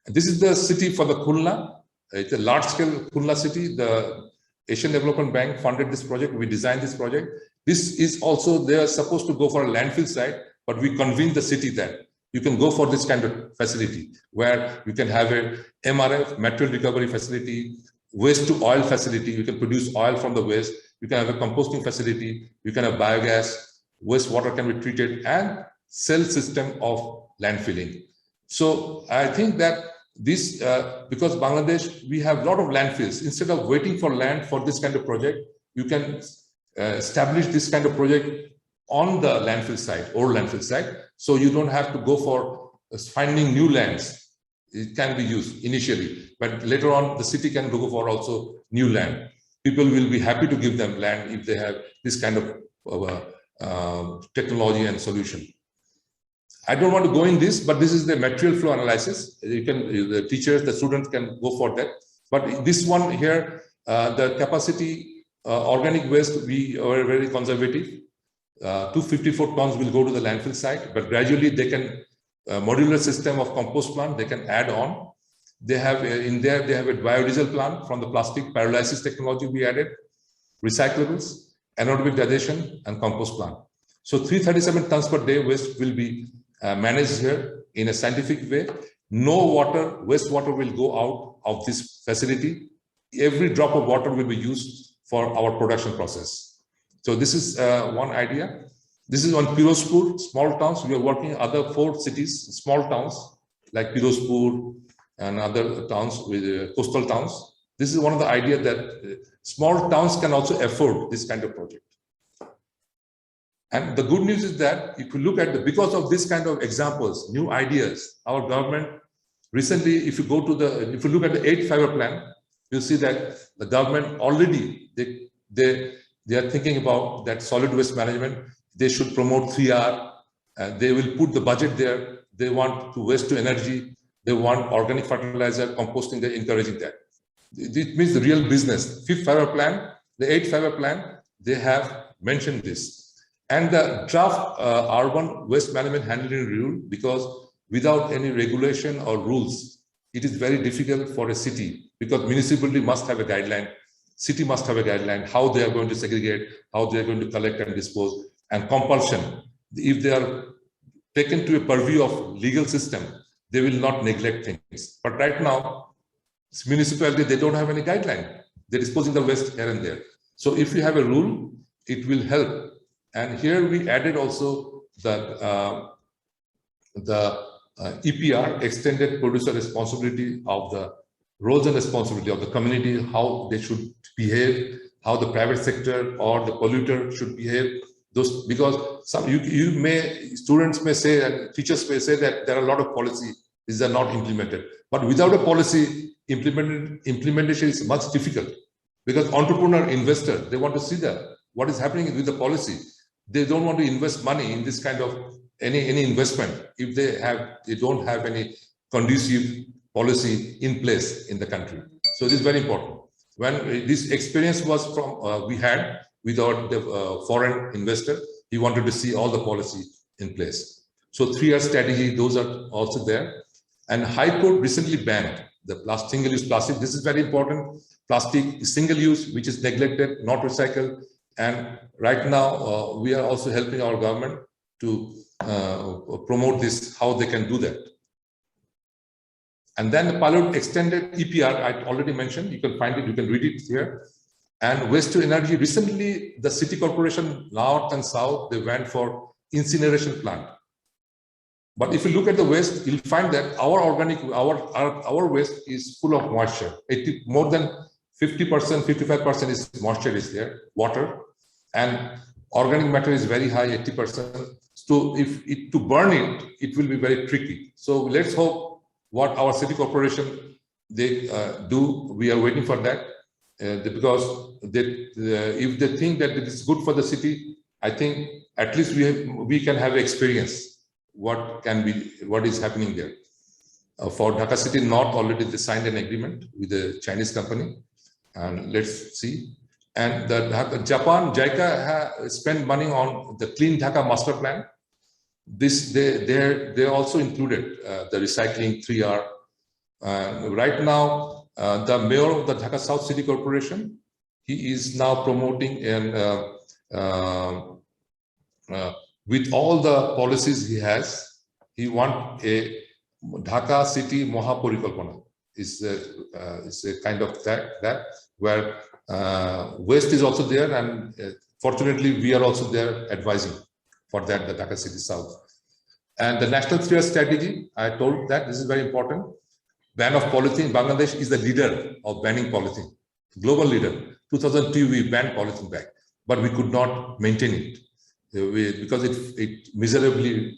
And this is the city for the Khulna. It's a large-scale Khulna city. The Asian Development Bank funded this project. We designed this project. This is also, they are supposed to go for a landfill site, but we convinced the city that you can go for this kind of facility where you can have a MRF, material recovery facility, waste to oil facility. You can produce oil from the waste. You can have a composting facility. You can have biogas, wastewater can be treated, and cell system of landfilling. So I think that this, because Bangladesh, we have a lot of landfills. Instead of waiting for land for this kind of project, you can establish this kind of project on the landfill site, or landfill site. So you don't have to go for finding new lands. It can be used initially, but later on the city can go for also new land. People will be happy to give them land if they have this kind of technology and solution. I don't want to go in this, but this is the material flow analysis. You can, the teachers, the students can go for that. But this one here, the capacity organic waste, we are very conservative. 254 tons will go to the landfill site, but gradually they can, modular system of compost plant, they can add on. They have in there, they have a biodiesel plant from the plastic pyrolysis technology we added, recyclables, anaerobic digestion, and compost plant. So 337 tons per day waste will be managed here in a scientific way. No water, wastewater will go out of this facility. Every drop of water will be used for our production process. So this is one idea. This is on Pirozpur, small towns. We are working in other 4 cities, small towns like Pirozpur and other towns with coastal towns. This is one of the ideas that small towns can also afford this kind of project. And the good news is that if you look at because of this kind of examples, new ideas, our government recently, if you go to if you look at the 8 fiber plan, you'll see that the government already, they are thinking about that solid waste management. They should promote 3R. They will put the budget there. They want to waste to energy. They want organic fertilizer, composting. They're encouraging that. It means the real business. 5th fiber plan, the 8th fiber plan, they have mentioned this. And the draft urban waste management handling rule, because without any regulation or rules, it is very difficult for a city, because municipality must have a guideline, city must have a guideline, how they are going to segregate, how they are going to collect and dispose, and compulsion. If they are taken to a purview of legal system, they will not neglect things. But right now, municipality, they don't have any guideline. They're disposing the waste here and there. So if you have a rule, it will help. And here we added also the EPR, extended producer responsibility of the roles and responsibility of the community, how they should behave, how the private sector or the polluter should behave. Those, because some students may say and teachers may say that there are a lot of policy, these are not implemented. But without a policy, implementation is much difficult, because entrepreneur, investor, they want to see what is happening with the policy. They don't want to invest money in this kind of any investment if they don't have any conducive policy in place in the country. So this is very important. When this experience was from we had with the foreign investor, he wanted to see all the policy in place. So 3-year strategy, those are also there. And High Court recently banned the single-use plastic. This is very important. Plastic is single-use, which is neglected, not recycled. And right now, we are also helping our government to promote this, how they can do that. And then the pilot extended EPR, I already mentioned, you can find it, you can read it here. And waste to energy, recently the city corporation, north and south, they went for incineration plant. But if you look at the waste, you'll find that our waste is full of moisture. More than 50%, 55% is moisture is there, water, and organic matter is very high, 80%. So to burn it, it will be very tricky. So let's hope what our city corporation they do. We are waiting for that because if they think that it is good for the city, I think at least we can have experience what is happening there. For Dhaka City North, already they signed an agreement with a Chinese company. And let's see. And Japan, JICA spent money on the Clean Dhaka Master Plan. They also included the recycling 3R. Right now, the mayor of the Dhaka South City Corporation, he is now promoting and with all the policies he has, he wants a Dhaka City Mahaporikalpana. Is a kind of that where waste is also there, and fortunately we are also there advising for that, the Dhaka City South. And the National 3R strategy, I told that this is very important. Ban of polythene. Bangladesh is the leader of banning polythene, global leader. 2002 we banned polythene bag, but we could not maintain it because it miserably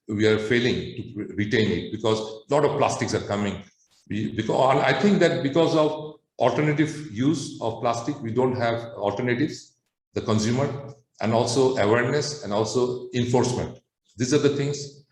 we are failing to retain it because a lot of plastics are coming. Because I think that because of alternative use of plastic, we don't have alternatives, the consumer, and also awareness and also enforcement. These are the things.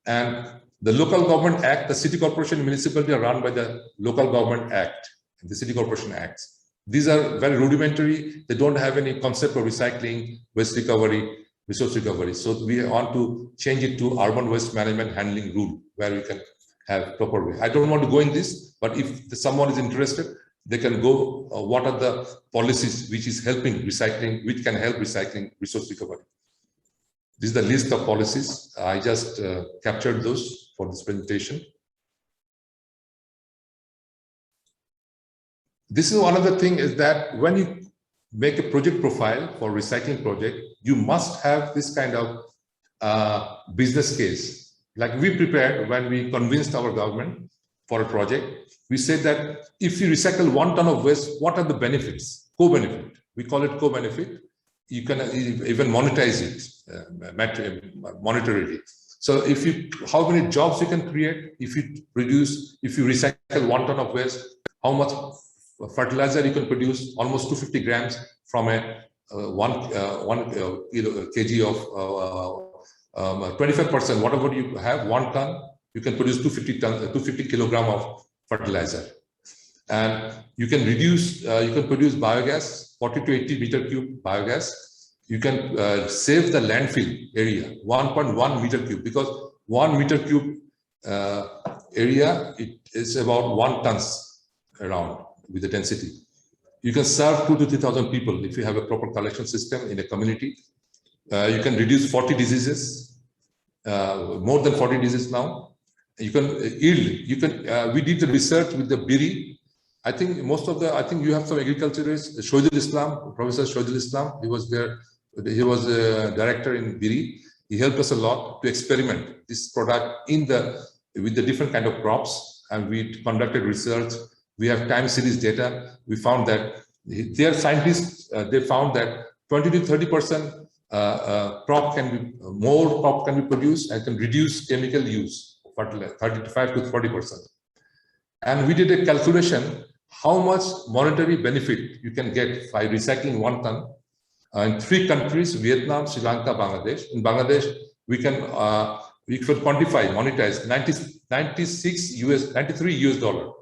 And the local government act, the city corporation, municipality are run by the local government act, the city corporation acts. These are very rudimentary. They don't have any concept of recycling, waste recovery, resource recovery. So we want to change it to urban waste management handling rule, where we can have proper way. I don't want to go in this, but if someone is interested, they can go, what are the policies which is helping recycling, which can help recycling resource recovery. This is the list of policies. I just captured those for this presentation. This is one of the things is that when you make a project profile for recycling project, you must have this kind of business case. Like we prepared when we convinced our government for a project, we said that if you recycle 1 ton of waste, what are the benefits? Co-benefit. We call it co-benefit. You can even monetize it monetarily. So if you, how many jobs you can create if you recycle 1 ton of waste, how much fertilizer you can produce, almost 250 grams from a 1 kg of 25%, whatever you have, 1 ton, you can produce 250 kilogram of fertilizer. And you can reduce, you can produce biogas, 40 to 80 meter cube biogas. You can save the landfill area, 1.1 meter cube, because 1 meter cube area, it is about 1 tons around with the density. You can serve 2,000 to 3,000 people if you have a proper collection system in a community. You can reduce 40 diseases, more than 40 diseases now. You can yield. You can. We did the research with the biri. I think most of the. I think you have some agriculturists. Shoaidul Islam, Professor Shoaidul Islam. He was there. He was a director in biri. He helped us a lot to experiment this product in the with the different kind of crops, and we conducted research. We have time series data. We found that their scientists they found that 20 to 30% crop can be more crop can be produced and can reduce chemical use, 35 to 40%. And we did a calculation how much monetary benefit you can get by recycling 1 ton in 3 countries: Vietnam, Sri Lanka, Bangladesh. In Bangladesh, we can quantify, monetize 93 US dollar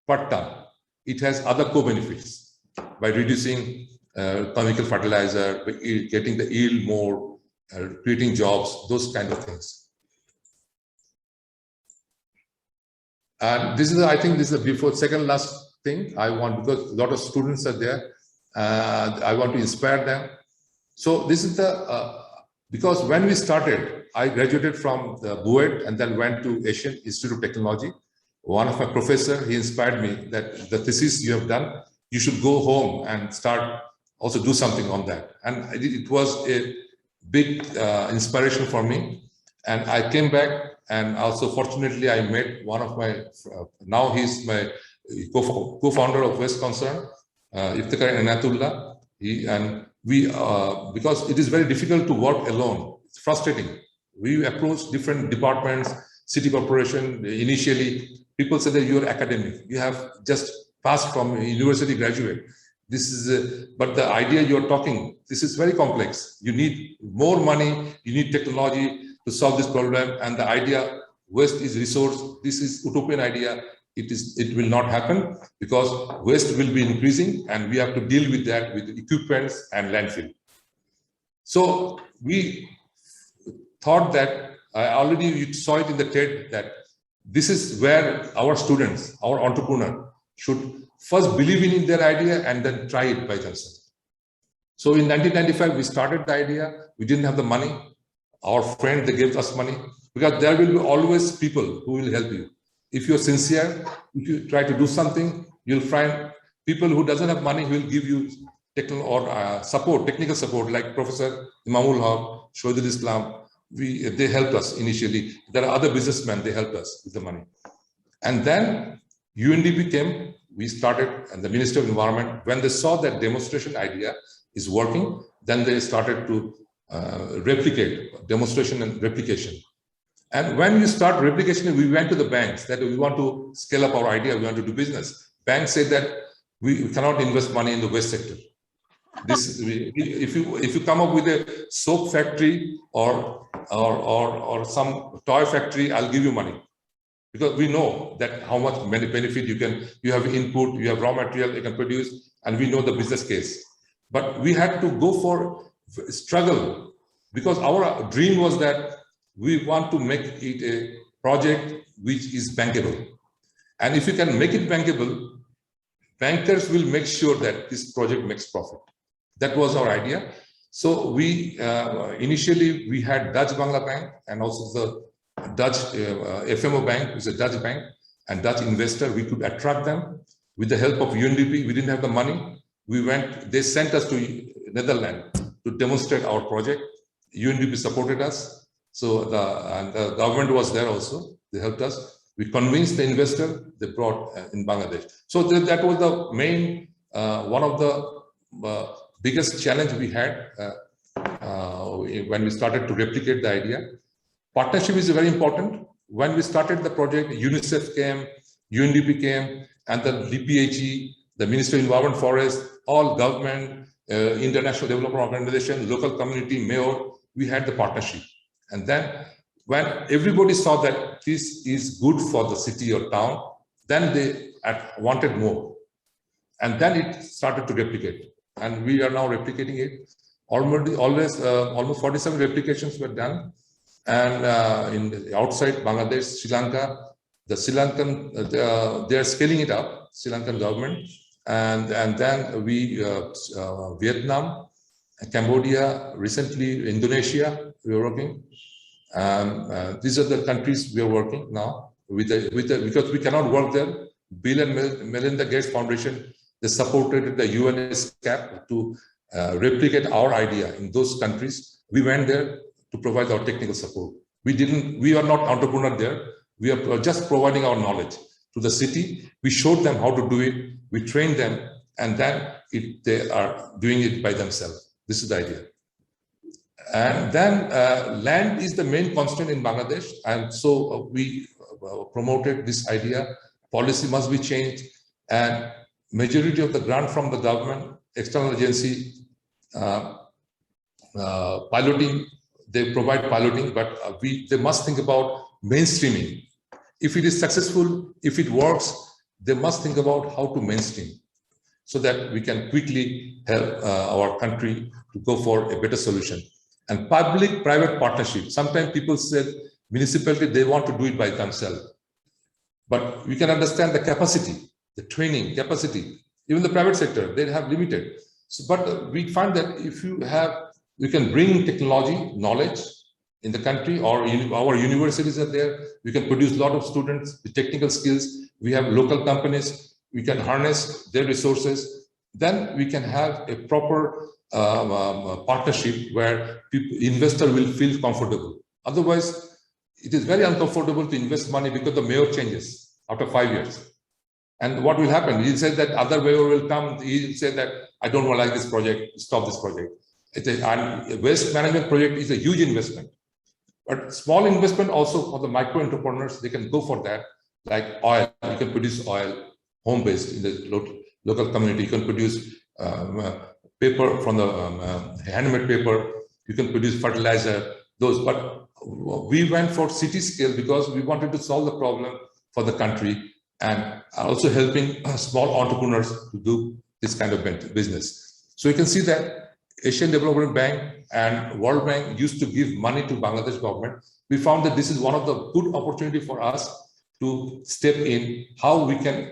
per ton. It has other co-benefits by reducing chemical fertilizer, getting the yield more, creating jobs, those kind of things. And this is, I think, this is the before second last thing I want, because a lot of students are there. I want to inspire them. So this is the because when we started, I graduated from the BUET and then went to Asian Institute of Technology. One of my professors, he inspired me that the thesis you have done, you should go home and start also do something on that. And it was a big inspiration for me. And I came back, and also fortunately I met one of my, now he's my co-founder of Waste Concern, Iftikhar Inayatullah. And we, because it is very difficult to work alone, it's frustrating. We approach different departments, city corporation. Initially, people say that you're academic, you have just passed from a university graduate. This is, but the idea you're talking, this is very complex. You need more money, you need technology to solve this problem. And the idea, waste is resource, this is utopian idea. It will not happen because waste will be increasing and we have to deal with that with equipments and landfill. So we thought that, already you saw it in the TED, that this is where our students, our entrepreneur should first believe in their idea and then try it by themselves. So in 1995, we started the idea. We didn't have the money. Our friend, they gave us money, because there will be always people who will help you. If you're sincere, if you try to do something, you'll find people who doesn't have money who will give you technical or technical support, like Professor Imamul Haq, Shohidul Islam. They helped us initially. There are other businessmen, they helped us with the money. And then UNDP came, we started, and the Minister of Environment, when they saw that demonstration idea is working, then they started to replicate, demonstration and replication. And when you start replication, we went to the banks that we want to scale up our idea, we want to do business. Banks say that we cannot invest money in the waste sector. If you come up with a soap factory or some toy factory, I'll give you money, because we know that how much benefit you have input, you have raw material you can produce, and we know the business case. But we had to go for struggle, because our dream was that we want to make it a project which is bankable. And if you can make it bankable, bankers will make sure that this project makes profit. That was our idea. So we initially we had Dutch Bangla Bank and also the Dutch FMO Bank, which is a Dutch bank, and Dutch investor. We could attract them with the help of UNDP. We didn't have the money. We went. They sent us to Netherlands to demonstrate our project. UNDP supported us. So the government was there also. They helped us. We convinced the investor. They brought in Bangladesh. So that was the main one of the biggest challenge we had when we started to replicate the idea. Partnership is very important. When we started the project, UNICEF came, UNDP came, and the DPHE, the Ministry of Environment, Forest, all government, international development organization, local community, mayor, we had the partnership. And then when everybody saw that this is good for the city or town, then they wanted more. And then it started to replicate. And we are now replicating it. Almost 47 replications were done. And outside Bangladesh, Sri Lanka, the Sri Lankan, they are scaling it up, Sri Lankan government. And then Vietnam, Cambodia, recently Indonesia, we are working. These are the countries we are working now because we cannot work there. Bill and Melinda Gates Foundation, they supported the UNSCAP to replicate our idea in those countries. We went there to provide our technical support. We are not entrepreneur there. We are just providing our knowledge to the city. We showed them how to do it. We trained them, and then they are doing it by themselves. This is the idea. And then land is the main constant in Bangladesh. And so we promoted this idea. Policy must be changed, and majority of the grant from the government, external agency, piloting, they provide piloting, but they must think about mainstreaming. If it is successful, if it works, they must think about how to mainstream so that we can quickly help our country to go for a better solution. And public-private partnership. Sometimes people say municipality, they want to do it by themselves. But we can understand the capacity, the training capacity. Even the private sector, they have limited. So, but we find that if you can bring technology, knowledge in the country, or our universities are there, we can produce a lot of students with technical skills. We have local companies, we can harness their resources. Then we can have a proper partnership where investor will feel comfortable. Otherwise, it is very uncomfortable to invest money because the mayor changes after 5 years. And what will happen? He'll say that other mayor will come, he'll say that I don't like this project, stop this project. A waste management project is a huge investment. But small investment also for the micro entrepreneurs, they can go for that, like oil. You can produce oil, home-based in the local community. You can produce paper from the handmade paper. You can produce fertilizer, those. But we went for city scale because we wanted to solve the problem for the country and also helping small entrepreneurs to do this kind of business. So you can see that Asian Development Bank and World Bank used to give money to Bangladesh government. We found that this is one of the good opportunity for us to step in how we can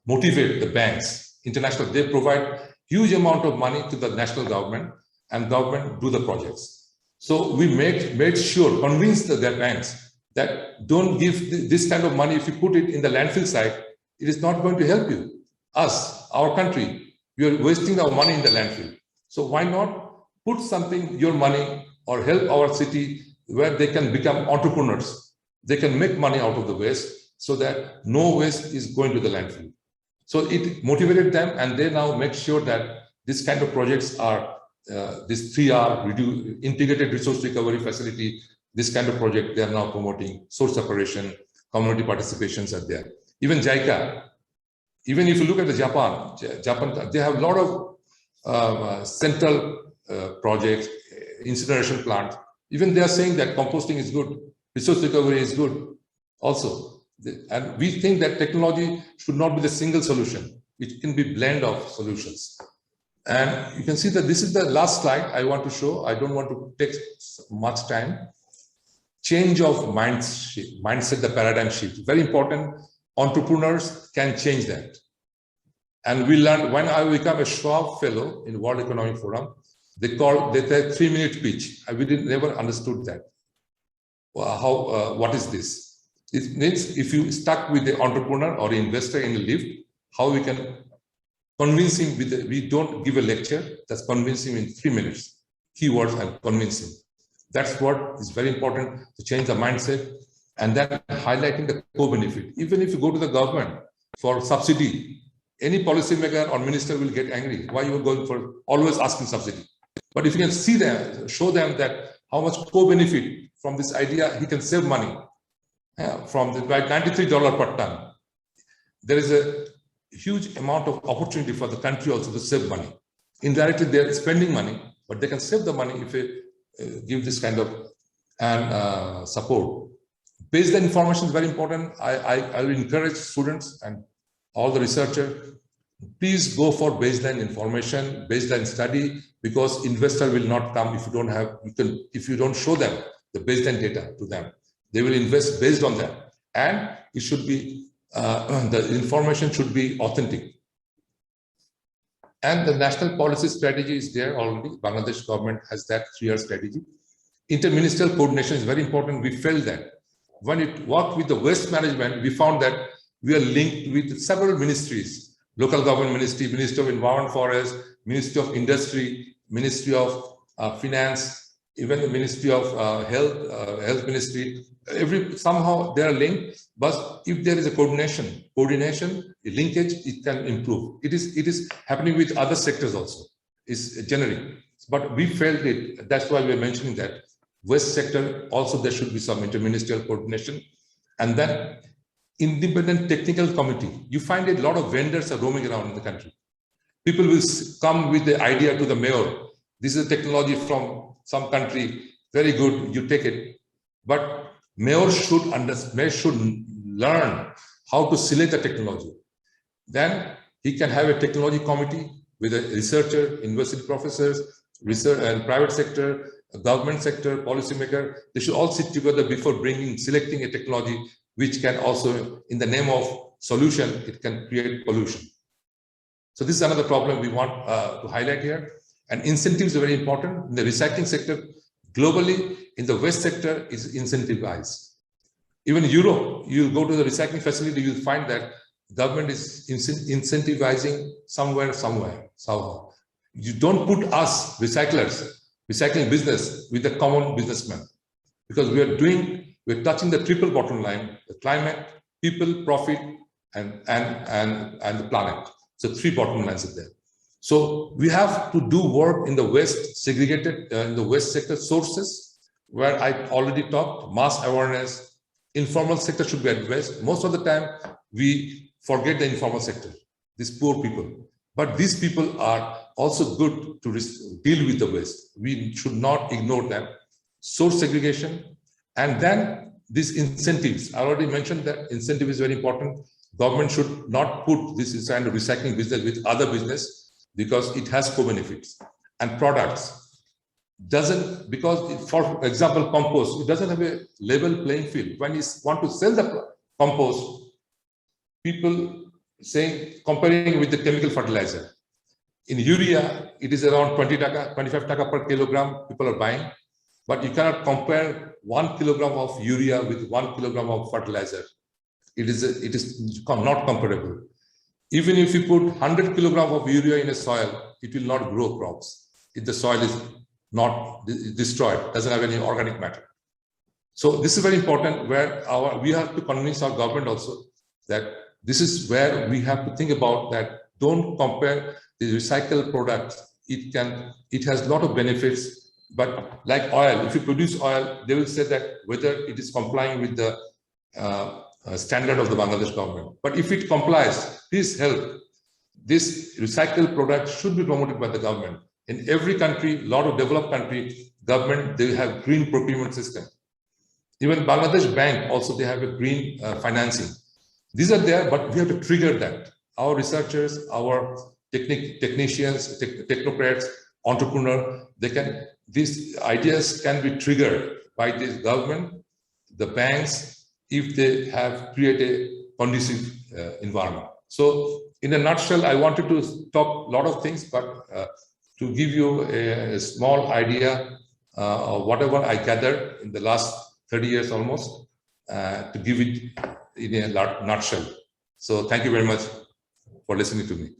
motivate the banks, international. They provide huge amount of money to the national government, and government do the projects. So we made sure, convinced the banks that don't give this kind of money. If you put it in the landfill site, it is not going to help you. Us, our country, you are wasting our money in the landfill. So why not put something, your money, or help our city where they can become entrepreneurs. They can make money out of the waste so that no waste is going to the landfill. So it motivated them, and they now make sure that this kind of projects are this 3R, integrated resource recovery facility, this kind of project they are now promoting, source separation, community participations are there. Even JICA, even if you look at the Japan, they have a lot of central projects, incineration plants. Even they are saying that composting is good, resource recovery is good also. And we think that technology should not be the single solution. It can be blend of solutions. And you can see that this is the last slide I want to show. I don't want to take much time. Change of mindset, the paradigm shift. Very important. Entrepreneurs can change that. And we learned, when I became a Schwab Fellow in World Economic Forum, they said 3-minute pitch. We never understood that. What is this? It means if you stuck with the entrepreneur or investor in a lift, how we can convince him we don't give a lecture, that's convince him in 3 minutes. Keywords and convince him. That's what is very important, to change the mindset, and then highlighting the co-benefit. Even if you go to the government for subsidy, any policymaker or minister will get angry. Why you are going for always asking subsidy? But if you can see them, show them that how much co-benefit from this idea, he can save money from the $93 per ton. There is a huge amount of opportunity for the country also to save money. Indirectly, they are spending money, but they can save the money if they give this kind of support. Baseline information is very important. I will encourage students and all the researchers, please go for baseline information, baseline study, because investor will not come if you don't have, if you don't show them the baseline data to them. They will invest based on that, and it should be the information should be authentic. And the national policy strategy is there already. Bangladesh government has that 3-year strategy. Interministerial coordination is very important. We felt that when it worked with the waste management, we found that we are linked with several ministries: local government ministry, Ministry of Environment, Forest, Ministry of Industry, Ministry of Finance, even the Ministry of Health Ministry. Somehow they are linked. But if there is a coordination, a linkage, it can improve. It is happening with other sectors also. It's generic. But we felt it. That's why we're mentioning that. Waste sector also there should be some interministerial coordination, and then independent technical committee. You find a lot of vendors are roaming around in the country. People will come with the idea to the mayor. This is a technology from some country, very good, you take it. But mayor should learn how to select the technology. Then he can have a technology committee with a researcher, university professors, research and private sector, government sector, policymaker. They should all sit together before selecting a technology which can also, in the name of solution, it can create pollution. So this is another problem we want to highlight here. And incentives are very important. In the recycling sector, globally, in the waste sector is incentivized. Even Europe, you go to the recycling facility, you'll find that government is incentivizing somehow. You don't put us, recyclers, recycling business with the common businessman, because we're touching the triple bottom line: the climate, people, profit, and the planet. So 3 bottom lines are there. So we have to do work in the waste, segregated in the waste sector sources, where I already talked, mass awareness. Informal sector should be addressed. Most of the time, we forget the informal sector, these poor people. But these people are also good to deal with the waste. We should not ignore them. Source segregation, and then these incentives. I already mentioned that incentive is very important. Government should not put this kind of recycling business with other business, because it has co-benefits. And products doesn't, because for example, compost, it doesn't have a level playing field. When you want to sell the compost, people saying, comparing with the chemical fertilizer. In urea, it is around 20 taka, 25 taka per kilogram people are buying, but you cannot compare 1 kilogram of urea with 1 kilogram of fertilizer. It is not comparable. Even if you put 100 kilogram of urea in a soil, it will not grow crops if the soil is not destroyed, doesn't have any organic matter. So this is very important, where we have to convince our government also that this is where we have to think about that. Don't compare the recycled products. It has a lot of benefits, but like oil, if you produce oil, they will say that whether it is complying with the standard of the Bangladesh government. But if it complies, please help. This recycled product should be promoted by the government. In every country, a lot of developed country, government, they have green procurement system. Even Bangladesh Bank, also they have a green financing. These are there, but we have to trigger that. Our researchers, our technicians, technocrats, entrepreneurs, these ideas can be triggered by the government, the banks, if they have created a conducive environment. So in a nutshell, I wanted to talk a lot of things, but to give you a small idea of whatever I gathered in the last 30 years almost, to give it in a nutshell. So thank you very much for listening to me.